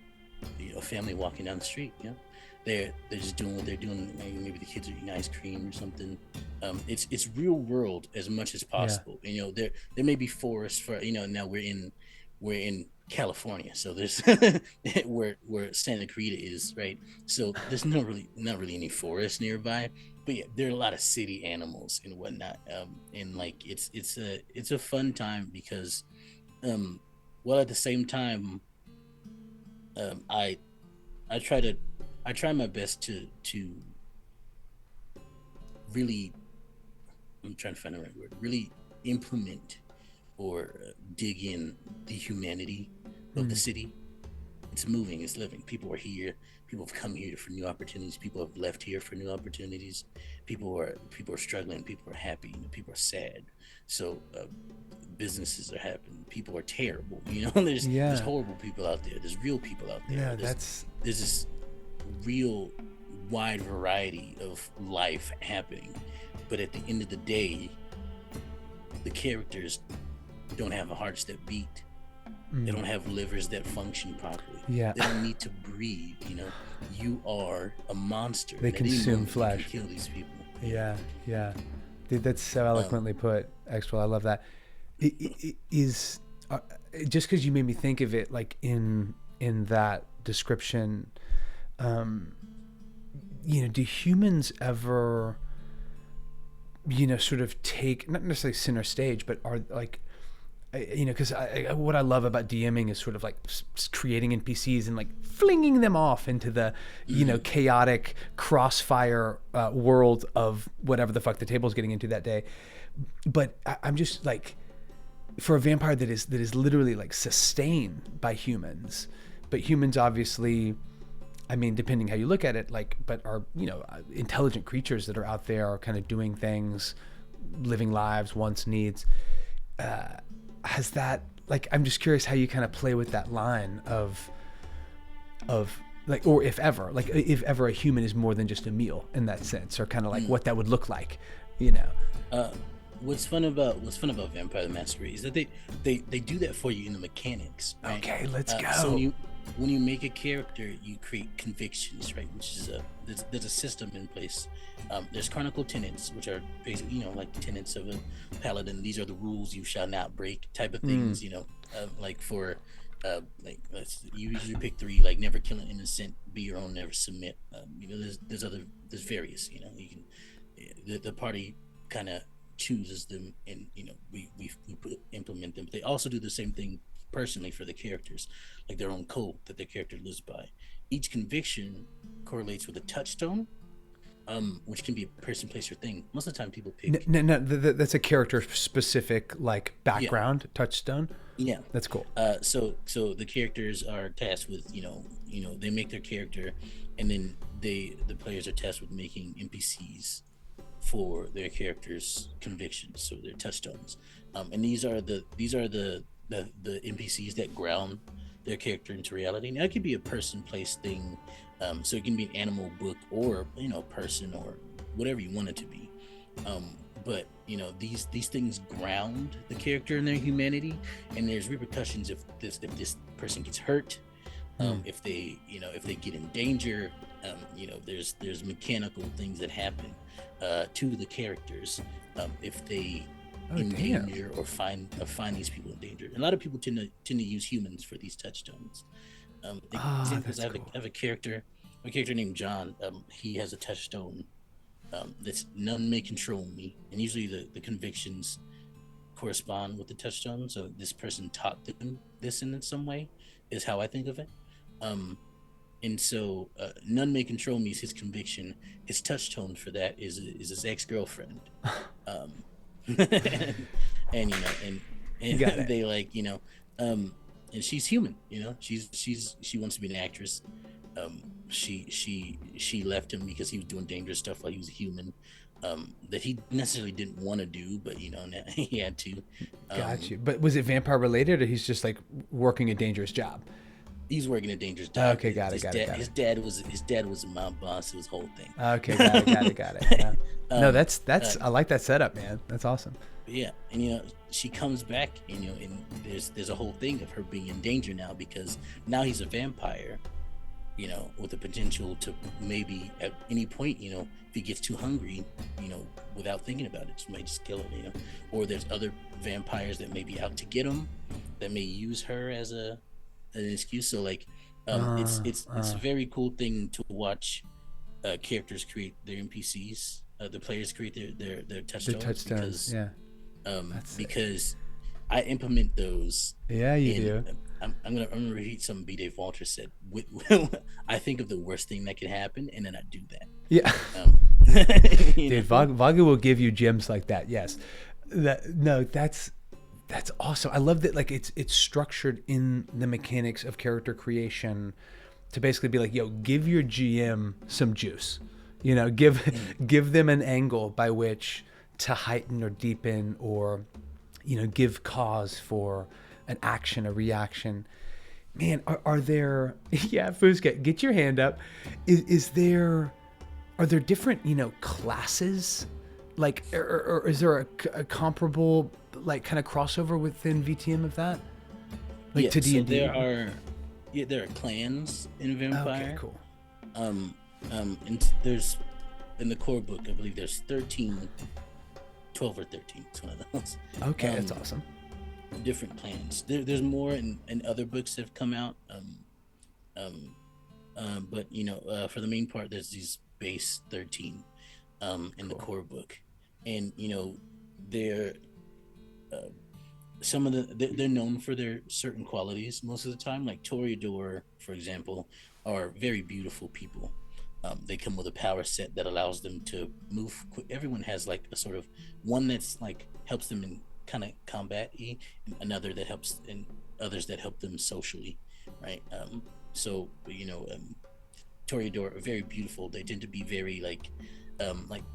a family walking down the street, they're just doing what they're doing. Maybe the kids are eating ice cream or something. It's real world as much as possible. Yeah. There may be forests for now we're in California, so there's where Santa Clarita is, right? So there's not really any forest nearby, but yeah, there are a lot of city animals and whatnot. And like it's a fun time because well, at the same time, um I I try to I try my best to really, I'm trying to find the right word, really implement or dig in the humanity of the Mm. city. It's moving, it's living. People are here. People have come here for new opportunities. People have left here for new opportunities. People are struggling. People are happy. People are sad. So businesses are happening. People are terrible. There's Yeah. horrible people out there. There's real people out there. Yeah, There's this real wide variety of life happening. But at the end of the day, the characters don't have a hearts that beat. They don't have livers that function properly. Yeah. They don't need to breathe. You are a monster. They and at any consume moment, flesh. You can kill these people. Yeah, yeah. Dude, that's so eloquently put, Extrill. I love that. Is just because you made me think of it, like in that description. Do humans ever, sort of take, not necessarily center stage, but are like, because what I love about DMing is sort of like creating NPCs and like flinging them off into the, chaotic crossfire world of whatever the fuck the table's getting into that day. But I'm just like, for a vampire that is literally like sustained by humans, but humans obviously, I mean, depending how you look at it, like, but are, intelligent creatures that are out there, are kind of doing things, living lives, wants, needs. Has that, like, I'm just curious how you kind of play with that line of like, or if ever a human is more than just a meal in that sense, or kind of like what that would look like, What's fun about Vampire the Masquerade is that they do that for you in the mechanics, right? Okay, let's go. So when you make a character, you create convictions, right? Which is there's a system in place. There's chronicle tenets, which are basically, like the tenets of a paladin. These are the rules you shall not break, type of things. Like for you usually pick 3, like never kill an innocent, be your own, never submit. There's various. You can the party kind of chooses them, and we implement them. But they also do the same thing personally for the characters, like their own code that their character lives by. Each conviction correlates with a touchstone, which can be a person, place, or thing. Most of the time, people pick. No, that's a character specific, like, background touchstone. Yeah, that's cool. So the characters are tasked with they make their character, and then the players are tasked with making NPCs for their characters' convictions, so their touchstones. And these are the NPCs that ground their character into reality. Now it could be a person, place, thing. So it can be an animal, book, or person, or whatever you want it to be. But these things ground the character in their humanity, and there's repercussions if this person gets hurt, if they get in danger. There's mechanical things that happen to the characters if they endanger or find these people in danger. And a lot of people tend to use humans for these touchstones. Examples, I have a character named John. He has a touchstone that's none may control me, and usually the convictions correspond with the touchstone. So this person taught them this in some way, is how I think of it. And so none may control me is his conviction. His touchstone for that is his ex-girlfriend. and they like and she's human. She wants to be an actress. She left him because he was doing dangerous stuff while he was a human, that he necessarily didn't want to do, but he had to. Got you. But was it vampire related, or he's just like working a dangerous job? He's working a dangerous job. Okay, got it. His dad was a mob boss. It was the whole thing. Okay, got it. Yeah. No, that's I like that setup, man. That's awesome. Yeah, and she comes back, and there's a whole thing of her being in danger now, because now he's a vampire, with the potential to maybe at any point, if he gets too hungry, without thinking about it, might just kill him, or there's other vampires that may be out to get him, that may use her as an excuse. So like, it's a very cool thing to watch characters create their NPCs the players create their The touchstones touchstones, yeah. because I implement those. Yeah, you do. I'm gonna repeat something B. Dave Walter said. I think of the worst thing that could happen, and then I do that. Yeah. Dude, Vaga will give you gems like that. Yes. That's awesome. I love that. Like it's structured in the mechanics of character creation to basically be like, yo, give your GM some juice. Give them an angle by which to heighten or deepen or, give cause for an action, a reaction. Man, are there? Yeah, Fuzka, get your hand up. Are there different, classes? Like, or is there a comparable, like, kind of crossover within VTM of that? Like to D&D? So there are clans in Vampire. Okay, cool. And there's in the core book, I believe there's 12 or 13. It's one of those. Okay, that's awesome. Different clans. There's more in other books that have come out. But for the main part, there's these base 13 in the core book, and they're some of they're known for their certain qualities most of the time. Like Toreador, for example, are very beautiful people. They come with a power set that allows them to move quick. Everyone has like a sort of one that's like helps them in kind of combat-y, and another that helps, and others that help them socially, right? Toreador are very beautiful. They tend to be very like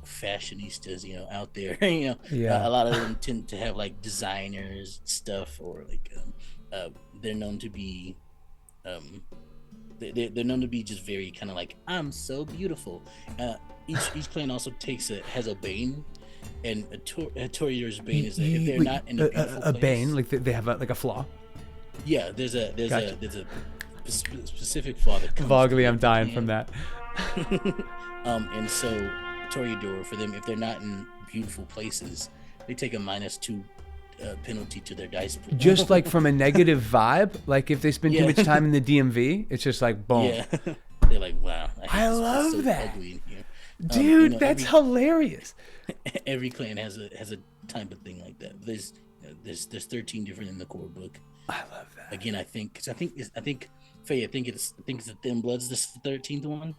fashionistas, out there. Yeah. A lot of them tend to have like designers stuff, or like they're known to be they're known to be just very kind of like, I'm so beautiful. Each clan also has a bane, and a Toreador's bane is that if they're not in a beautiful place, bane, like they have like a flaw. Yeah, there's a Gotcha. specific flaw that comes. Vaguely, I'm dying from that. And so Toreador, for them, if they're not in beautiful places, they take a -2 penalty to their dice pool. Just like from a negative vibe, like if they spend too much time in the DMV, it's just like boom. Yeah, they're like, wow, I love so that, ugly in here. dude. That's hilarious. Every clan has a type of thing like that. There's 13 different in the core book. I love that. Again, I think Faye, I think it's the Thin Bloods. This is the 13th one.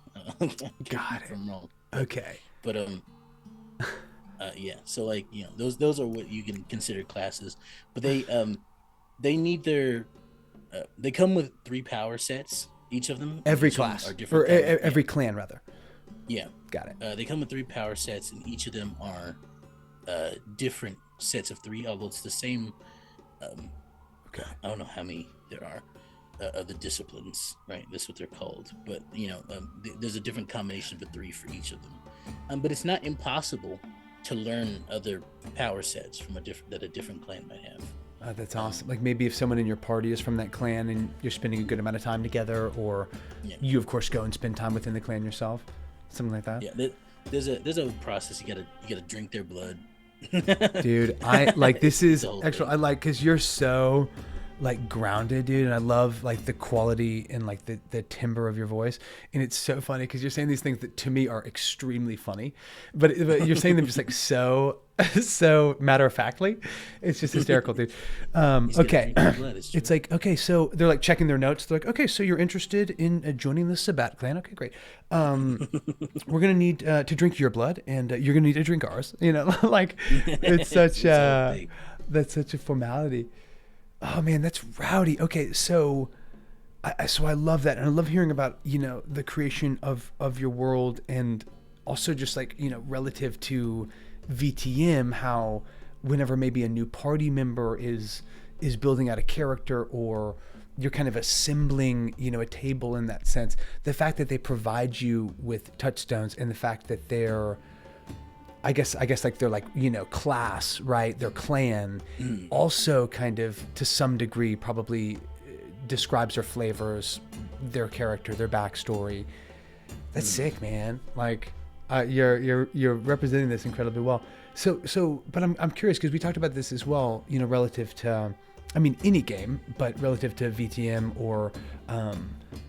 Got it. If I'm wrong. Okay. But yeah. So like those are what you can consider classes. But they need their they come with 3 power sets, each of them. Every Each of them class are different. or every clan rather. Yeah. Got it. They come with 3 power sets, and each of them are different sets of 3. Although it's the same. Okay. I don't know how many there are. Of the disciplines, right? That's what they're called. But there's a different combination of 3 for each of them. But it's not impossible to learn other power sets from a different clan might have. That's awesome. Like maybe if someone in your party is from that clan and you're spending a good amount of time together, or you of course go and spend time within the clan yourself, something like that. Yeah, there's a process. You gotta drink their blood. Dude, I like this is actually I like because you're so like grounded, dude, and I love like the quality and like the timbre of your voice, and it's so funny because you're saying these things that to me are extremely funny, but you're saying them just like so matter of factly. It's just hysterical, dude. Okay, it's like, okay, so they're like checking their notes. They're like, okay, so you're interested in joining the Sabat clan? Okay, great. We're gonna need to drink your blood, and you're gonna need to drink ours. Like it's such that's such a formality. Oh man, that's rowdy. Okay, so I love that, and I love hearing about the creation of your world, and also just like relative to VTM, how whenever maybe a new party member is building out a character, or you're kind of assembling a table in that sense, the fact that they provide you with touchstones, and the fact that they're I guess like they're like, class, right? Their clan also kind of to some degree probably describes their flavors, their character, their backstory. That's sick, man. Like you're representing this incredibly well. So, but I'm curious because we talked about this as well, relative to, any game, but relative to VTM or,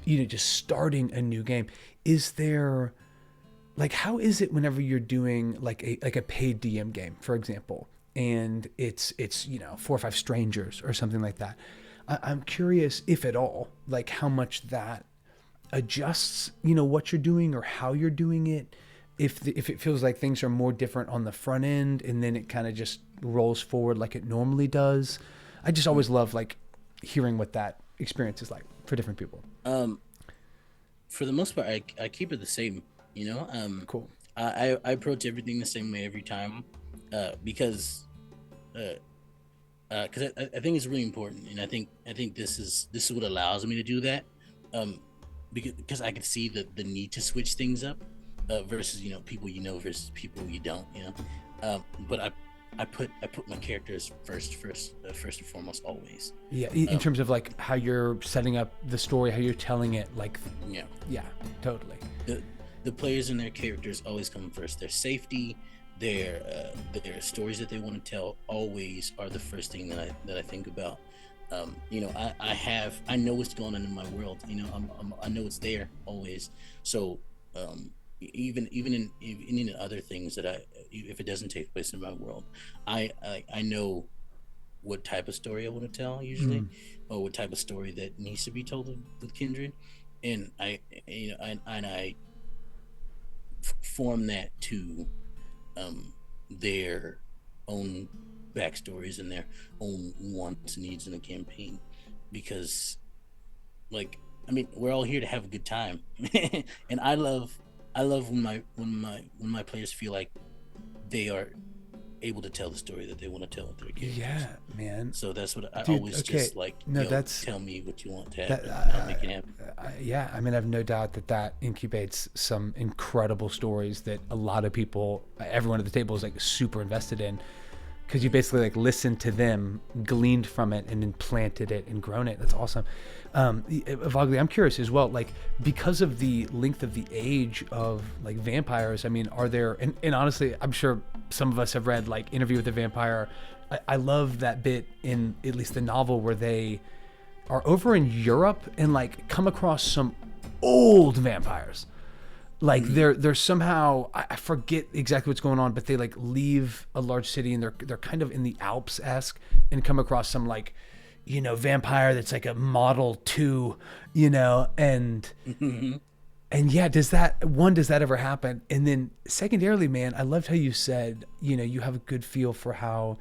just starting a new game. Is there like, how is it whenever you're doing like a paid DM game, for example, and it's 4 or 5 strangers or something like that? I'm curious if at all, like how much that adjusts, what you're doing or how you're doing it. If it feels like things are more different on the front end and then it kind of just rolls forward like it normally does. I just always love like hearing what that experience is like for different people. For the most part, I keep it the same. Cool. I approach everything the same way every time, because I think it's really important, and I think this is what allows me to do that, because I can see the need to switch things up, versus people versus people you don't, but I put my characters first and foremost always. Yeah, in terms of like how you're setting up the story, how you're telling it, like yeah, totally. The players and their characters always come first. Their safety, their stories that they want to tell always are the first thing that I think about. I know what's going on in my world. I know it's there always. So even in other things that if it doesn't take place in my world, I know what type of story I want to tell usually, or what type of story that needs to be told with Kindred, and I form that to their own backstories and their own wants and needs in a campaign, because we're all here to have a good time. And I love when my players feel like they are able to tell the story that they want to tell with their characters. Yeah, man. So that's what I always just like. Tell me what you want to happen. I'll make it happen. Yeah, I mean, I have no doubt that incubates some incredible stories that a lot of people, everyone at the table is like super invested in, because you basically like listened to them, gleaned from it, and then planted it and grown it. That's awesome. Vogely, I'm curious as well, like because of the length of the age of like vampires, I mean, are there, and honestly, I'm sure some of us have read like Interview with the Vampire. I love that bit in at least the novel where they are over in Europe and like come across some old vampires. Like they're somehow, I forget exactly what's going on, but they like leave a large city and they're kind of in the Alps-esque and come across some like, vampire that's like a Model 2, and yeah, does that ever happen? And then secondarily, man, I loved how you said, you have a good feel for how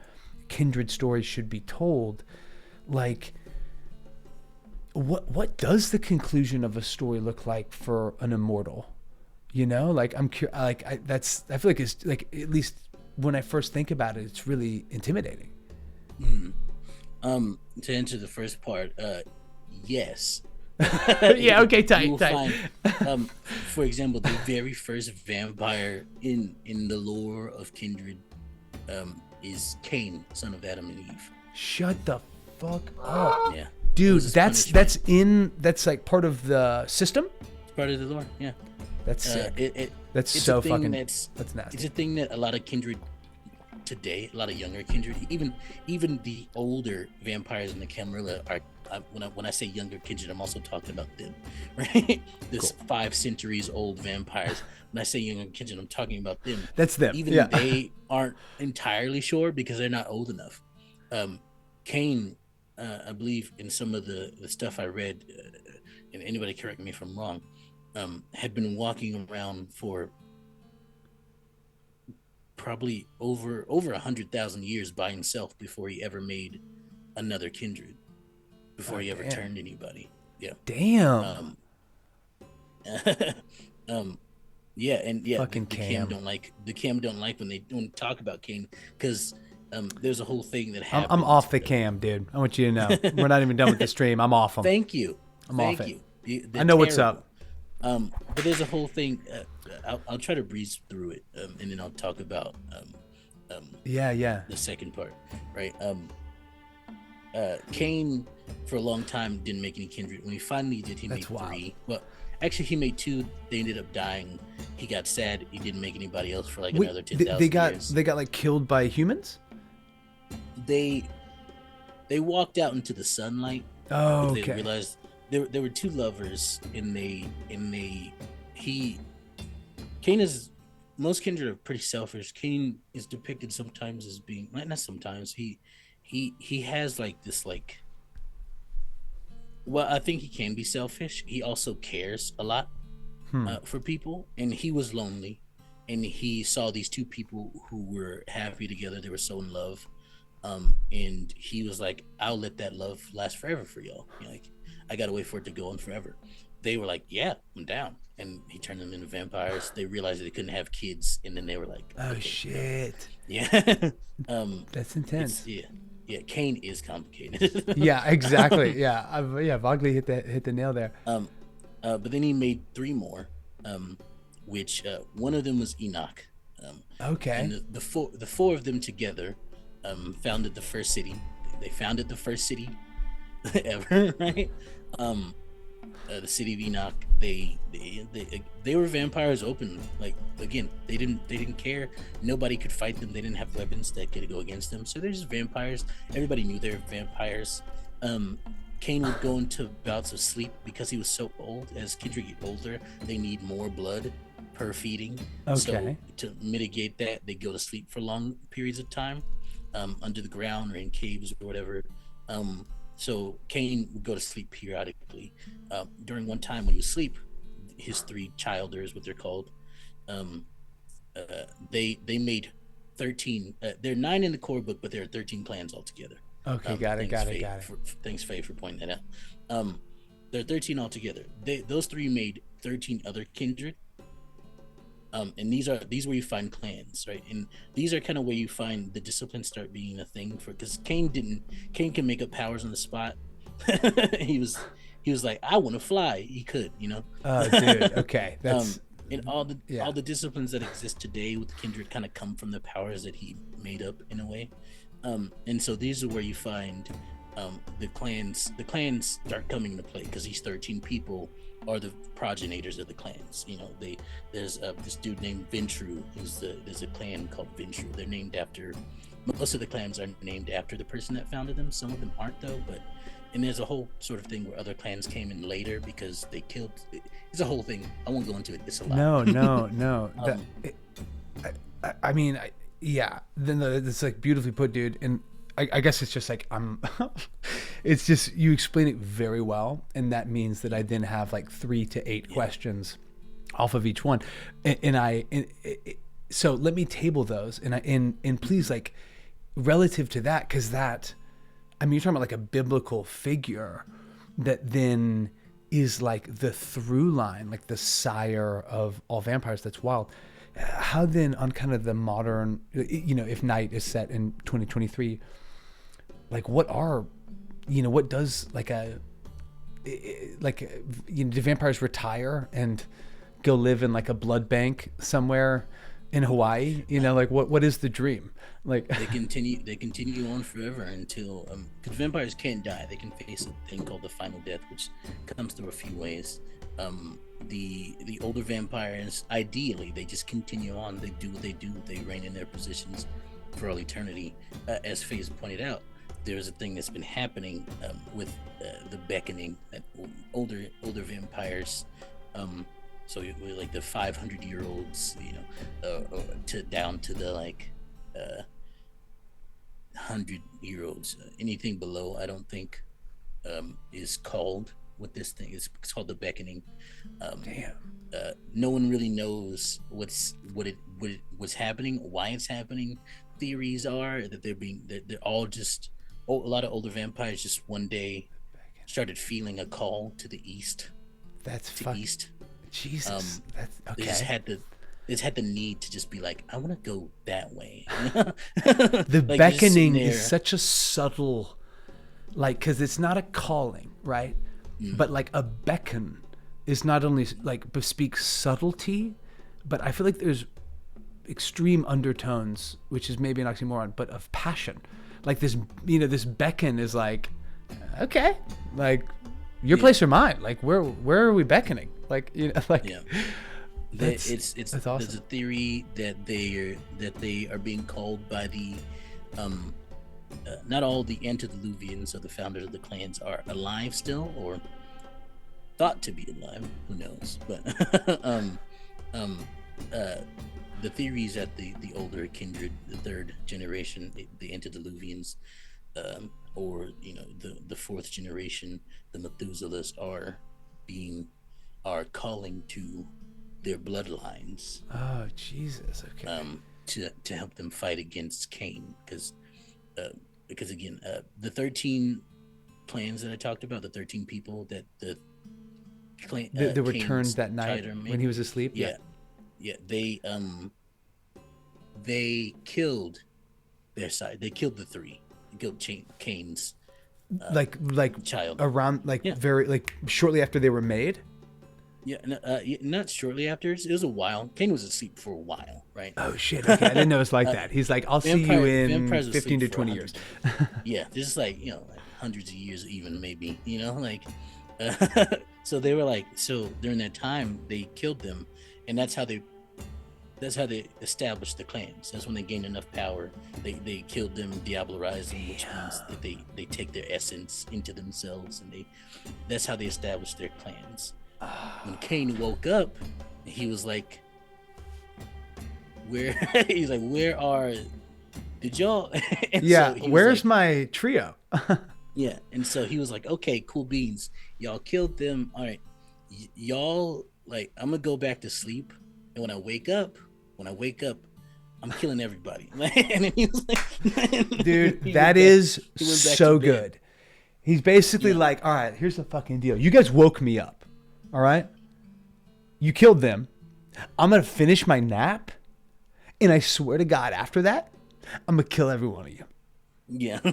kindred stories should be told. Like, what does the conclusion of a story look like for an immortal? Like I'm curious. Like I feel like it's like, at least when I first think about it, it's really intimidating. To answer the first part, yes. Yeah. Okay. Tight. Find, for example, the very first vampire in the lore of Kindred, is Kane, son of Adam and Eve. Shut the fuck up. Yeah. Dude, that's like part of the system. It's part of the lore. Yeah. That's sick. That's so fucking. That's nasty. It's a thing that a lot of Kindred today, a lot of younger Kindred, even the older vampires in the Camarilla are. When I say younger Kindred, I'm also talking about them, right? This cool. 5 centuries old vampires. When I say younger Kindred, I'm talking about them. That's them. Even they aren't entirely sure because they're not old enough. Kane, I believe in some of the stuff I read, and anybody correct me if I'm wrong, had been walking around for probably over 100,000 years by himself before he ever made another kindred, before he ever turned anybody. Yeah. Damn. Yeah, and yeah, fucking the Cam don't like when they don't talk about Kane, because there's a whole thing that happens. I'm off the Cam, dude. I want you to know. We're not even done with the stream. I'm off them. Thank you. I'm off it. They're I know what's terrible. up. But there's a whole thing. I'll try to breeze through it, and then I'll talk about the second part, right? Kane for a long time didn't make any kindred. When he finally did, he made 3. Well, actually, he made 2. They ended up dying. He got sad. He didn't make anybody else for like another 10,000 years. They got like killed by humans. They walked out into the sunlight. Oh, okay. They realized there were 2 lovers, and he Kane is most kindred are pretty selfish. Kane is depicted sometimes as being not sometimes. He has like this like. Well, I think he can be selfish. He also cares a lot for people, and he was lonely, and he saw these two people who were happy together. They were so in love, and he was like, "I'll let that love last forever for y'all. Like, I gotta wait for it to go on forever." They were like, "Yeah, I'm down," and he turned them into vampires. They realized that they couldn't have kids, and then they were like, Oh okay, shit! yeah, That's intense. yeah. Kane is complicated. Yeah, exactly. Yeah, Vogley hit the nail there. But then he made three more, which one of them was Enoch. Okay. And the four of them together founded the first city. They founded the first city ever, right? The city of Enoch. They were vampires open. Like, again, they didn't care. Nobody could fight them. They didn't have weapons that could go against them. So they're just vampires. Everybody knew they were vampires. Kane would go into bouts of sleep because he was so old. As kindred get older, they need more blood per feeding. Okay. So to mitigate that, they go to sleep for long periods of time, under the ground or in caves or whatever. So Kane would go to sleep periodically. During one time when he was asleep, his three childers, what they're called, they made 13. There are 9 in the core book, but there are 13 clans altogether. Okay, got it. Thanks, Faye, for pointing that out. There are 13 altogether. Those three made 13 other kindred. And these where you find clans, right? And these are kind of where you find the disciplines start being a thing because Kane can make up powers on the spot. he was like, I want to fly. He could, Oh, dude. Okay, that's and all the disciplines that exist today with kindred kind of come from the powers that he made up in a way. And so these are where you find the clans start coming into play because these 13 people are the progenitors of the clans. There's this dude named Ventru. There's a clan called Ventru. They're named after, most of the clans are named after the person that founded them. Some of them aren't though, and there's a whole sort of thing where other clans came in later because they killed. It's a whole thing. I won't go into it. It's a lot. No. I mean, yeah. Then it's like beautifully put, dude. And I guess it's just like it's just you explain it very well, and that means that I then have like 3 to 8 questions off of each one, so let me table those, and please, like, relative to that, because that, I mean, you're talking about like a biblical figure that then is like the through line, like the sire of all vampires. That's wild. How then on kind of the modern, if Night is set in 2023, like what does do vampires retire and go live in like a blood bank somewhere in Hawaii? Like what is the dream? Like they continue on forever until because vampires can't die. They can face a thing called the final death, which comes through a few ways. The older vampires, ideally, they just continue on. They do what they do. They reign in their positions for all eternity. As Faze pointed out, there's a thing that's been happening with the beckoning that older vampires. So we're like the 500-year-olds, down to the like 100-year-olds. Anything below, I don't think, is called what this thing is. It's called the beckoning. No one really knows what's happening, why it's happening. Theories are that they're all just a lot of older vampires just one day started feeling a call to the east. East. Jesus. That's okay. They just had the need to just be like, I want to go that way. The like beckoning is such a subtle, like, because it's not a calling, right? But like a beckon is not only like bespeaks subtlety, but I feel like there's extreme undertones, which is maybe an oxymoron, but of passion. Like this, this beckon is like, okay, like your place or mine. Like where are we beckoning? Like That's awesome. There's a theory that they are being called by the not all the antediluvians or the founders of the clans are alive still, or thought to be alive. Who knows? But the theory is that the older kindred, the third generation, the antediluvians, or the fourth generation, the Methuselahs are calling to their bloodlines. Oh Jesus! Okay. To help them fight against Kane, because again, the 13 plans that I talked about, the 13 people that the clan that were turned that night when he was asleep. Yeah. They killed their side. They killed the three. They killed Kane's like child around very shortly after they were made. Yeah, not shortly after. It was a while. Kane was asleep for a while, right? Oh shit! Okay, I didn't know it was like that. He's like, "I'll see you in 15 to 20 years." Yeah, just like hundreds of years, even maybe. So they were so during that time they killed them, and that's how they established the clans. That's when they gained enough power. They killed them, diablerized them, which means that they take their essence into themselves, and that's how they established their clans. When Kane woke up, he was like, "Where?" He's like, "Where did y'all?" Yeah, so where's my trio? Yeah, and so he was like, "Okay, cool beans. Y'all killed them. All right, y'all I'm gonna go back to sleep, and when I wake up, I'm killing everybody." And then he was like, "Dude, that is so good." He's basically like, "All right, here's the fucking deal. You guys woke me up. All right, you killed them. I'm gonna finish my nap, and I swear to God, after that, I'm gonna kill every one of you." Yeah, I'm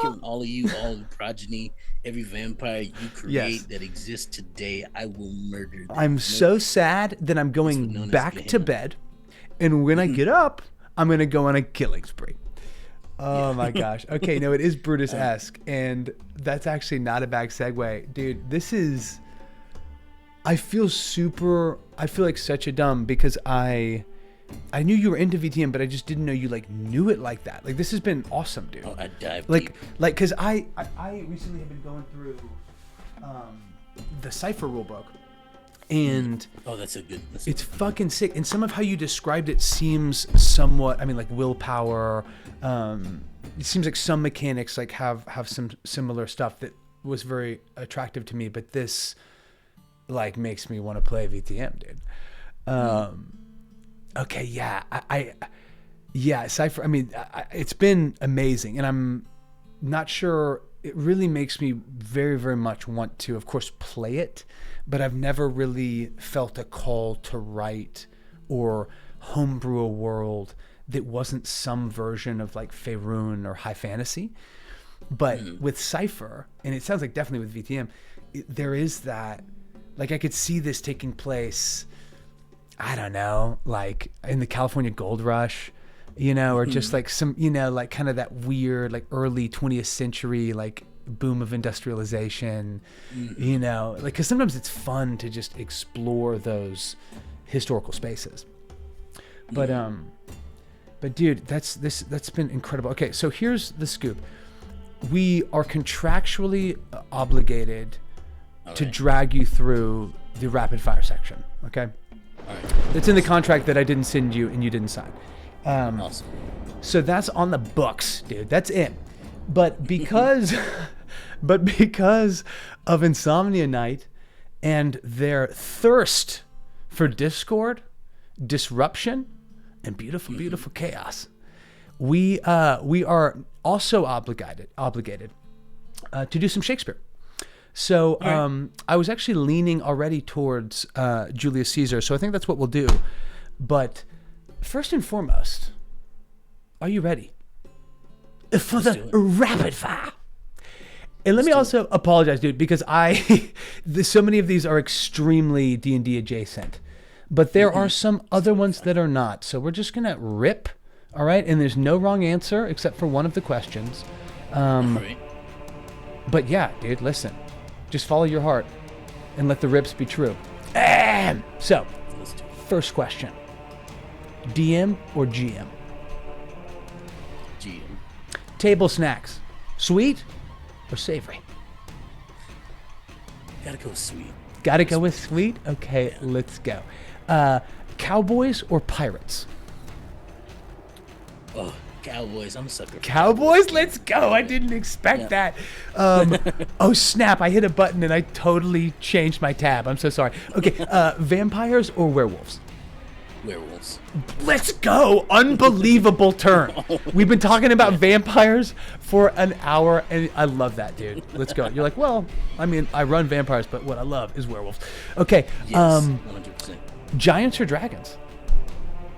killing all of you, all of the progeny, every vampire you create that exists today. I will murder them. I'm so sad that I'm going back to bed, and when I get up, I'm gonna go on a killing spree. Oh my gosh. Okay, no, it is Brutus-esque, and that's actually not a bad segue, dude. This is. I feel like such a dumb because I knew you were into VTM, but I just didn't know you knew it like that. This has been awesome, dude. Oh, I dive deep. Because I recently have been going through the Cypher rulebook, and it's fucking sick. And some of how you described it seems somewhat. I mean, willpower. It seems like some mechanics have some similar stuff that was very attractive to me, but this. Makes me want to play VTM, dude. Okay, yeah, Cypher. I mean, it's been amazing, and I'm not sure. It really makes me very, very much want to, of course, play it, but I've never really felt a call to write or homebrew a world that wasn't some version of Faerun or high fantasy. But with Cypher, and it sounds like definitely with VTM, there is that. I could see this taking place, I don't know, in the California Gold Rush, or just some, kind of that weird, early 20th century, boom of industrialization, because sometimes it's fun to just explore those historical spaces. But dude, that's been incredible. Okay, so here's the scoop. We are contractually obligated to drag you through the rapid fire section, okay? All right. It's in the contract that I didn't send you and you didn't sign. Awesome. So that's on the books, dude. That's it. But because of Insomnia Night and their thirst for discord, disruption, and beautiful, beautiful chaos, we are also obligated to do some Shakespeare. So I was actually leaning already towards Julius Caesar, so I think that's what we'll do. But first and foremost, are you ready for the rapid fire? And let me also apologize, dude, because so many of these are extremely D&D adjacent, but there are some other ones that are not. So we're just gonna rip, all right? And there's no wrong answer except for one of the questions. But yeah, dude, listen. Just follow your heart and let the rips be true. So, first question. DM or GM? GM. Table snacks. Sweet or savory? Gotta go sweet. Gotta go with sweet? Okay, let's go. Cowboys or pirates? Oh, Cowboys. I'm a sucker. Cowboys, let's go. I didn't expect that. Oh, snap. I hit a button and I totally changed my tab. I'm so sorry. Okay, vampires or werewolves? Werewolves. Let's go. Unbelievable turn. We've been talking about vampires for an hour, and I love that, dude. Let's go. You're like, well, I mean, I run vampires, but what I love is werewolves. Okay. Yes, 100%. Giants or dragons?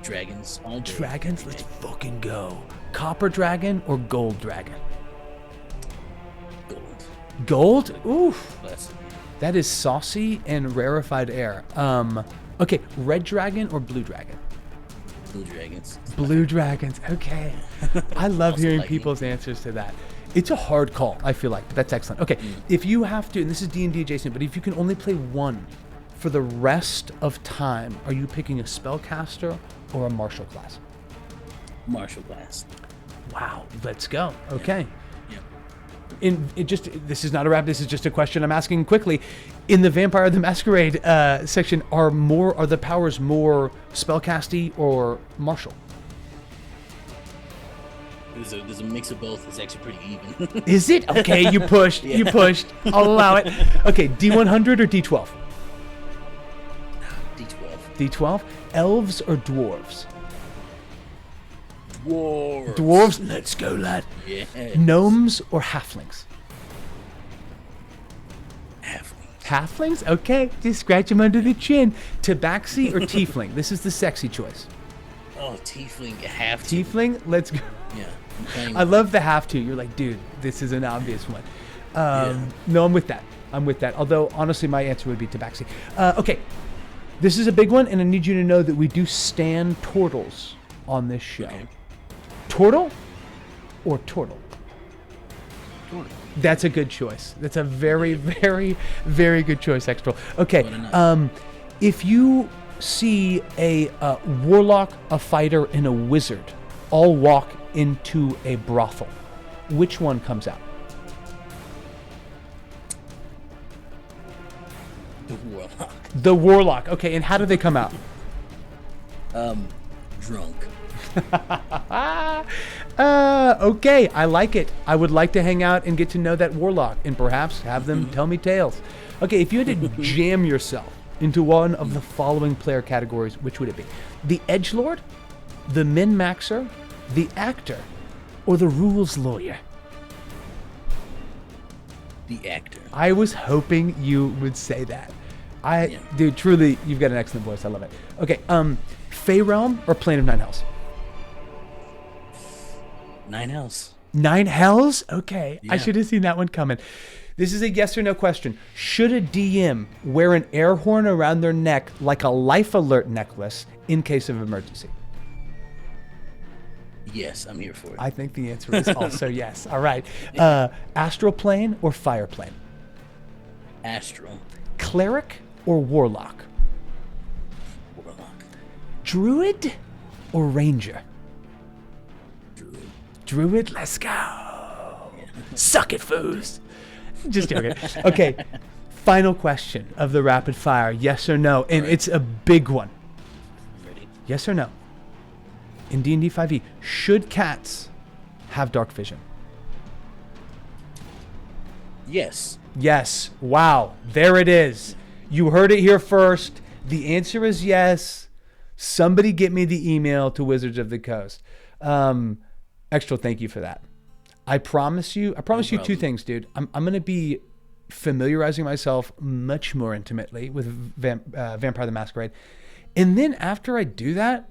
Dragons. All day. Dragons, let's fucking go. Copper dragon or gold dragon? Gold. Gold? Oof. Classic. That is saucy and rarefied air. Okay, red dragon or blue dragon? Blue dragons. Blue dragons. Okay. I love Also hearing lightning. people's answers to that. It's a hard call, I feel like, but that's excellent. Okay, if you have to, and this is D&D adjacent, but if you can only play one for the rest of time, are you picking a spellcaster or a martial class? Martial class. Wow, let's go. Okay. Yep. This is not a wrap. This is just a question I'm asking quickly. In the Vampire the Masquerade section, are the powers more spellcasty or martial? There's a mix of both. It's actually pretty even. Is it? Okay, you pushed. Yeah. You pushed. I'll allow it. Okay, D100 or D12? D12. D12. Elves or dwarves? Dwarves. Dwarves. Let's go, lad. Yeah. Gnomes or halflings? Halflings. Halflings? Okay, just scratch them under the chin. Tabaxi or tiefling? This is the sexy choice. Oh, tiefling. Half to. Tiefling, let's go. Yeah. I'm playing I love the have to. You're like, dude, this is an obvious one. No, I'm with that. Although, honestly, my answer would be Tabaxi. Okay, this is a big one, and I need you to know that we do stand turtles on this show. Okay. Turtle or turtle? Turtle. That's a good choice. That's a very, very, very good choice, Extrill. Okay, What a night. if you see a warlock, a fighter, and a wizard all walk into a brothel, which one comes out? The warlock. The warlock. Okay, and how do they come out? Drunk. Okay, I like it. I would like to hang out and get to know that warlock and perhaps have them tell me tales. Okay, if you had to jam yourself into one of the following player categories, which would it be? The edgelord, the min-maxer, the actor, or the rules lawyer? The actor. I was hoping you would say that. Yeah. Dude, truly, you've got an excellent voice. I love it. Okay, Fey Realm or Plane of Nine Hells? Nine Hells. Nine Hells? Okay, I Yeah. should have seen that one coming. This is a yes or no question. Should a DM wear an air horn around their neck like a life alert necklace in case of emergency? Yes, I'm here for it. I think the answer is also yes. All right. Astral plane or fire plane? Astral. Cleric or warlock? Warlock. Druid or ranger? Druid. Druid, let's go. Suck it, foos. Just joking. Okay. Final question of the rapid fire. Yes or no? And it's a big one. Ready? Yes or no? In D&D 5e, should cats have dark vision? Yes. Yes. Wow. There it is. You heard it here first. The answer is yes. Somebody get me the email to Wizards of the Coast. Extra, thank you for that. I promise you two problem. things, dude. I'm going to be familiarizing myself much more intimately with Vampire the Masquerade. And then after I do that,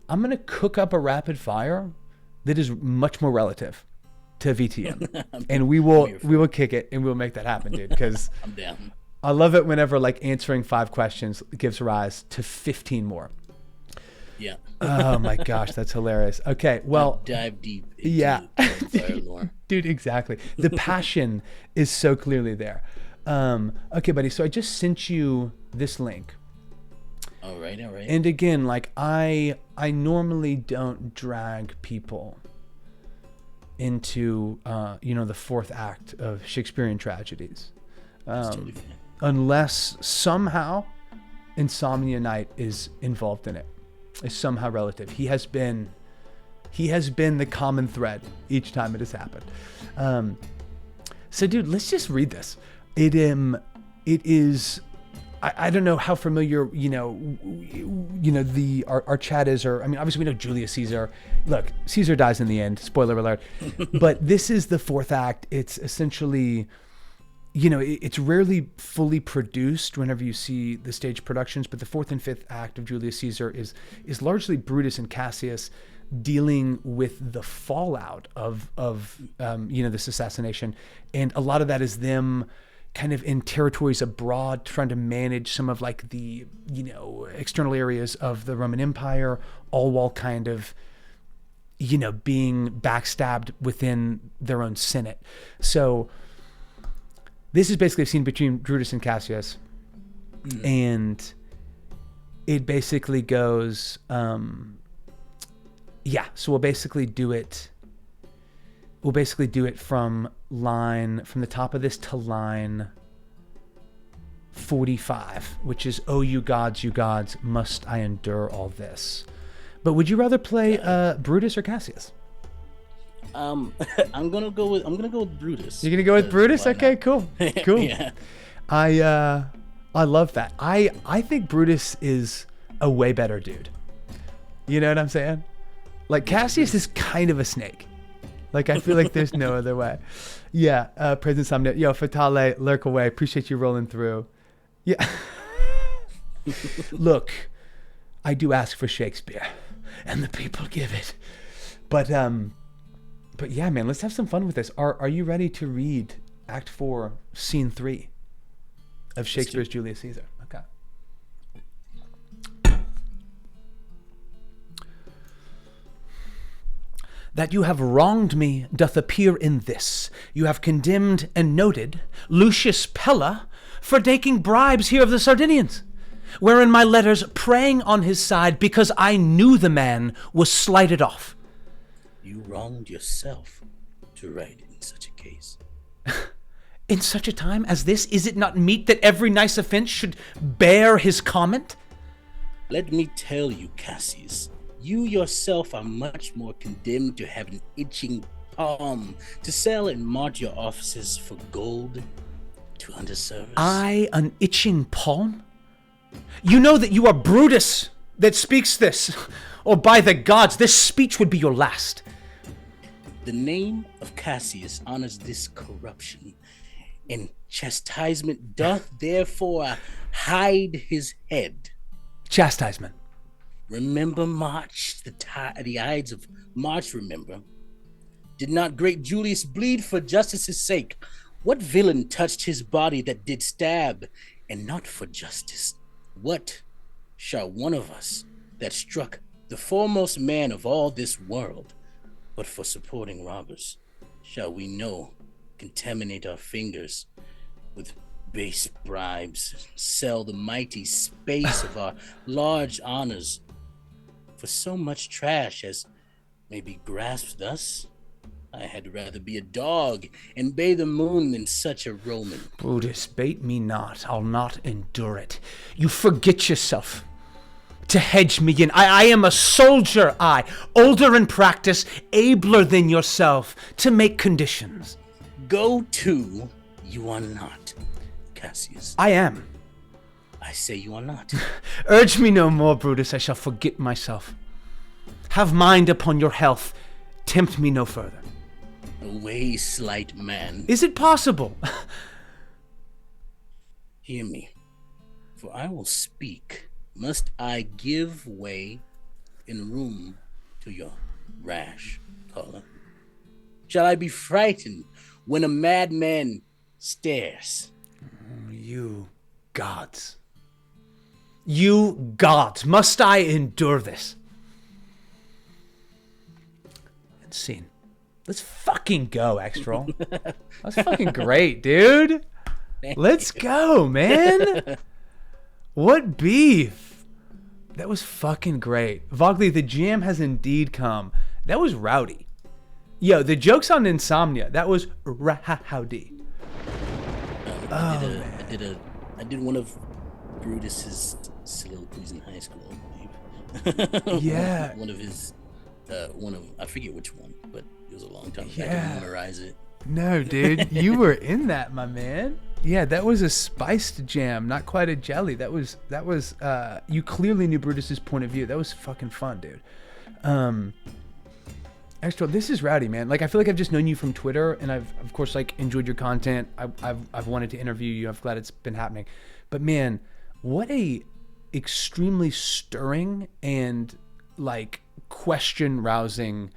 I'm going to cook up a rapid fire that is much more relative to VTM. And we will kick it and we'll make that happen, dude, because I'm down. I love it whenever like answering 5 questions gives rise to 15 more. Yeah. Oh my gosh, that's hilarious. Okay, well, Dive deep into yeah. Vampire lore. Dude, exactly. The passion is so clearly there. Okay, buddy, so I just sent you this link. All right. And again, like I normally don't drag people into the fourth act of Shakespearean tragedies. It's totally fine. Unless somehow Insomnia Knight is involved in it, is somehow relative. He has been the common thread each time it has happened. So dude, let's just read this. It is, I don't know how familiar, our chat is, or, I mean, obviously we know Julius Caesar. Look, Caesar dies in the end, spoiler alert. But this is the fourth act. It's essentially, it's rarely fully produced whenever you see the stage productions, but the fourth and fifth act of Julius Caesar is largely Brutus and Cassius dealing with the fallout of this assassination. And a lot of that is them kind of in territories abroad, trying to manage some of like the, external areas of the Roman Empire, all while kind of, being backstabbed within their own Senate. So this is basically a scene between Brutus and Cassius. And it basically goes, so we'll basically do it from the top of this to line 45, which is, oh, you gods, must I endure all this? But would you rather play Brutus or Cassius? I'm gonna go with Brutus. You're gonna go with Brutus? Okay, cool. Yeah. I love that. I think Brutus is a way better dude. You know what I'm saying? Like, Cassius is kind of a snake. Like, I feel like there's no other way. Yeah, Praise Insomnia. Yo, Fatale, lurk away. Appreciate you rolling through. Yeah. Look, I do ask for Shakespeare, and the people give it. But yeah, man, let's have some fun with this. Are you ready to read Act 4, Scene 3 of Shakespeare's Julius Caesar? Okay. That you have wronged me doth appear in this. You have condemned and noted Lucius Pella for taking bribes here of the Sardinians, wherein my letters praying on his side because I knew the man was slighted off. You wronged yourself to write in such a case. In such a time as this, is it not meet that every nice offense should bear his comment? Let me tell you, Cassius, you yourself are much more condemned to have an itching palm, to sell and mart your offices for gold to underservers. I, an itching palm? You know that you are Brutus that speaks this, or by the gods, this speech would be your last. The name of Cassius honors this corruption, and chastisement doth therefore hide his head. Chastisement. Remember March, the Ides of March, remember. Did not great Julius bleed for justice's sake? What villain touched his body that did stab, and not for justice? What shall one of us that struck the foremost man of all this world, but for supporting robbers, shall we know contaminate our fingers with base bribes, sell the mighty space of our large honors for so much trash as may be grasped thus? I had rather be a dog and bathe the moon than such a Roman. Brutus, bait me not. I'll not endure it. You forget yourself. To hedge me in. I am a soldier, older in practice, abler than yourself to make conditions. Go to, you are not, Cassius. I am. I say you are not. Urge me no more, Brutus, I shall forget myself. Have mind upon your health. Tempt me no further. Away, slight man. Is it possible? Hear me, for I will speak. Must I give way in room to your rash color? Shall I be frightened when a madman stares? You gods. You gods. Must I endure this? And scene. Let's fucking go, Extrill. That's fucking great, dude. Let's go, man. What beef? That was fucking great. Vogley, the GM has indeed come. That was rowdy. Yo, the jokes on Insomnia, that was rowdy. I did one of Brutus's soliloquies in high school, I believe. Yeah. One of his, I forget which one, but it was a long time ago. I Yeah. didn't memorize it. No, dude, you were in that, my man. Yeah, that was a spiced jam, not quite a jelly. That was you clearly knew Brutus's point of view. That was fucking fun, dude. Extra, this is rowdy, man. Like, I feel like I've just known you from Twitter, and I've, of course, like, enjoyed your content. I've wanted to interview you. I'm glad it's been happening. But man, what a extremely stirring and like question-rousing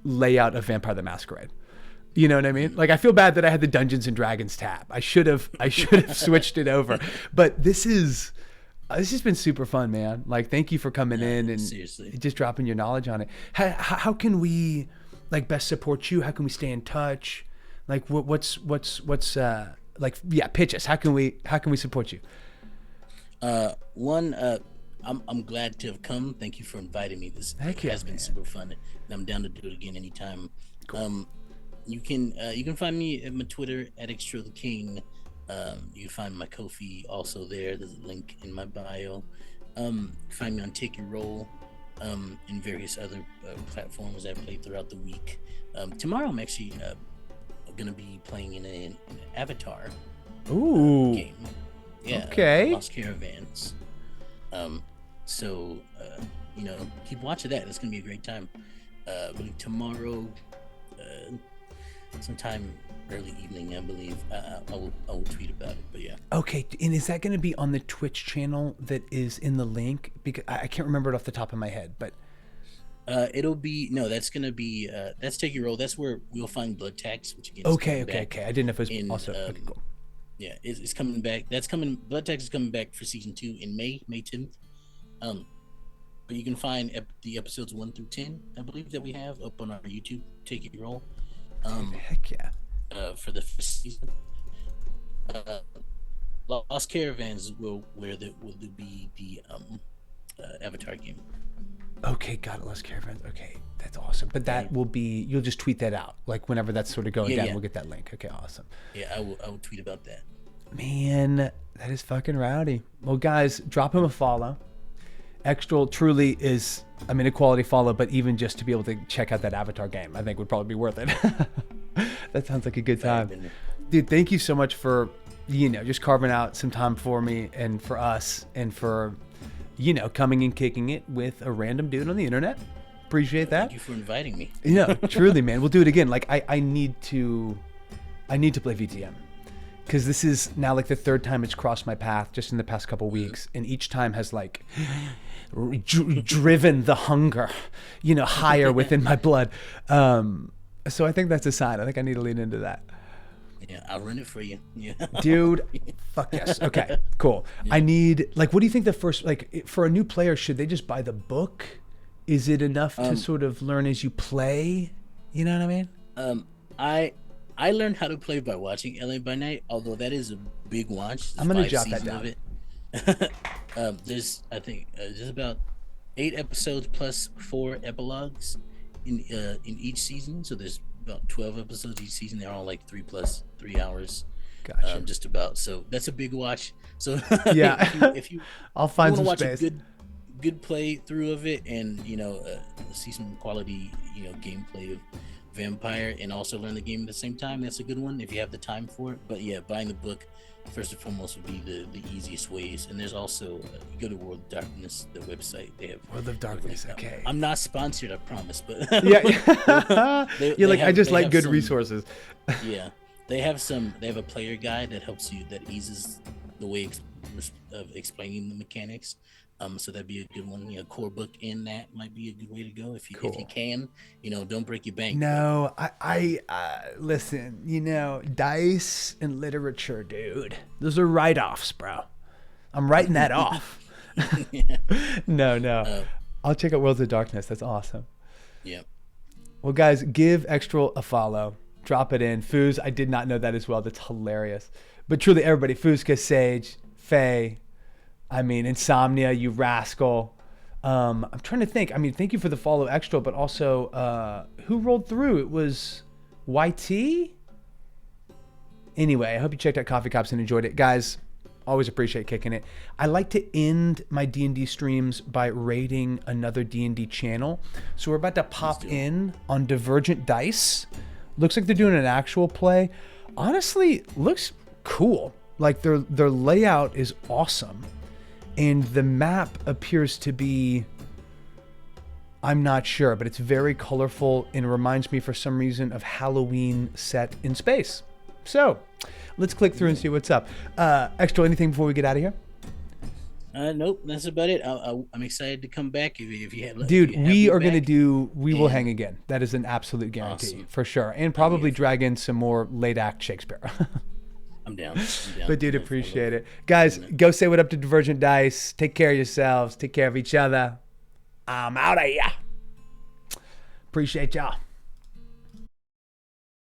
layout of Vampire the Masquerade. You know what I mean? Like, I feel bad that I had the Dungeons and Dragons tab. I should have switched it over. But this has been super fun, man. Like, thank you for coming in and seriously, just dropping your knowledge on it. How can we like best support you? How can we stay in touch? Like, what's like, yeah, pitch us. How can we support you? I'm glad to have come. Thank you for inviting me. This has been super fun, and I'm down to do it again anytime. Cool. You can find me at my Twitter at Extrill the King. You can find my Ko-fi also there. There's a link in my bio. Find me on Take Your Roll, and various other platforms I play throughout the week. Tomorrow I'm actually going to be playing in an Avatar game. Yeah. Okay. Lost Caravans. So keep watching that. It's going to be a great time. I believe tomorrow, sometime early evening, I believe. I will tweet about it, but yeah. Okay, and is that going to be on the Twitch channel that is in the link? Because I can't remember it off the top of my head, but that's going to be that's Take Your Roll. That's where we'll find Blood Tax, which again. Okay. I didn't know if it was also okay. Cool. Yeah, it's coming back. Blood Tax is coming back for season 2 in May 10th. But you can find the episodes 1 through 10, I believe, that we have up on our YouTube. Take Your Roll. Heck yeah. For the first season. Lost Caravans will be the Avatar game. Okay, got it. Lost Caravans. Okay, that's awesome. But that will be, you'll just tweet that out, like whenever that's sort of going down. We'll get that link. Okay, awesome. Yeah, I will tweet about that. Man, that is fucking rowdy. Well, guys, drop him a follow. Extrill truly is, I mean, a quality follow, but even just to be able to check out that Avatar game, I think would probably be worth it. That sounds like a good time. Dude, thank you so much for, just carving out some time for me and for us and for, coming and kicking it with a random dude on the internet. Appreciate that. Thank you for inviting me. Truly, man. We'll do it again. Like, I need to play VTM. Because this is now like the third time it's crossed my path just in the past couple weeks. And each time has like driven the hunger, higher within my blood. So I think that's a sign. I think I need to lean into that. Yeah, I'll run it for you. Yeah. Dude, fuck yes. Okay, cool. Yeah. I need, like, what do you think the first, like, for a new player, should they just buy the book? Is it enough to sort of learn as you play? You know what I mean? I learned how to play by watching LA by Night, although that is a big watch. I'm going to jot that down. There's about 8 episodes plus 4 epilogues in each season. So there's about 12 episodes each season. They're all like 3 plus 3 hours. Gotcha. Just about. So that's a big watch. So yeah, if you I'll find some watch space. A good play through of it, and see some quality gameplay of Vampire, and also learn the game at the same time, that's a good one if you have the time for it. But yeah, buying the book first and foremost would be the easiest ways. And there's also you go to World of Darkness, the website. They have World of Darkness. Okay, I'm not sponsored, I promise, but I just like good resources. Yeah, they have a player guide that helps you, that eases the way of explaining the mechanics. So that'd be a good one. Core book in that might be a good way to go if you can. Don't break your bank. No, I listen. Dice and literature, dude. Those are write-offs, bro. I'm writing that off. No. I'll check out Worlds of Darkness. That's awesome. Yeah. Well, guys, give Extrill a follow. Drop it in. Foos, I did not know that as well. That's hilarious. But truly, everybody, Fuzka, Sage, Faye. I mean, Insomnia, you rascal. I'm trying to think. I mean, thank you for the follow, Extra, but also, who rolled through? It was YT? Anyway, I hope you checked out Coffee Cops and enjoyed it. Guys, Always appreciate kicking it. I like to end my D&D streams by raiding another D&D channel. So we're about to pop in on Divergent Dice. Looks like they're doing an actual play. Honestly, looks cool. Like their layout is awesome. And the map appears to be, I'm not sure, but it's very colorful and reminds me for some reason of Halloween set in space. So let's click through and see what's up. Extra, anything before we get out of here? Nope, that's about it. I'm excited to come back if you have. Dude, we will hang again. That is an absolute guarantee. Awesome. For sure. And probably drag in some more late act Shakespeare. I'm down. But dude, appreciate it. Guys, go say what up to Divergent Dice. Take care of yourselves. Take care of each other. I'm out of here. Appreciate y'all.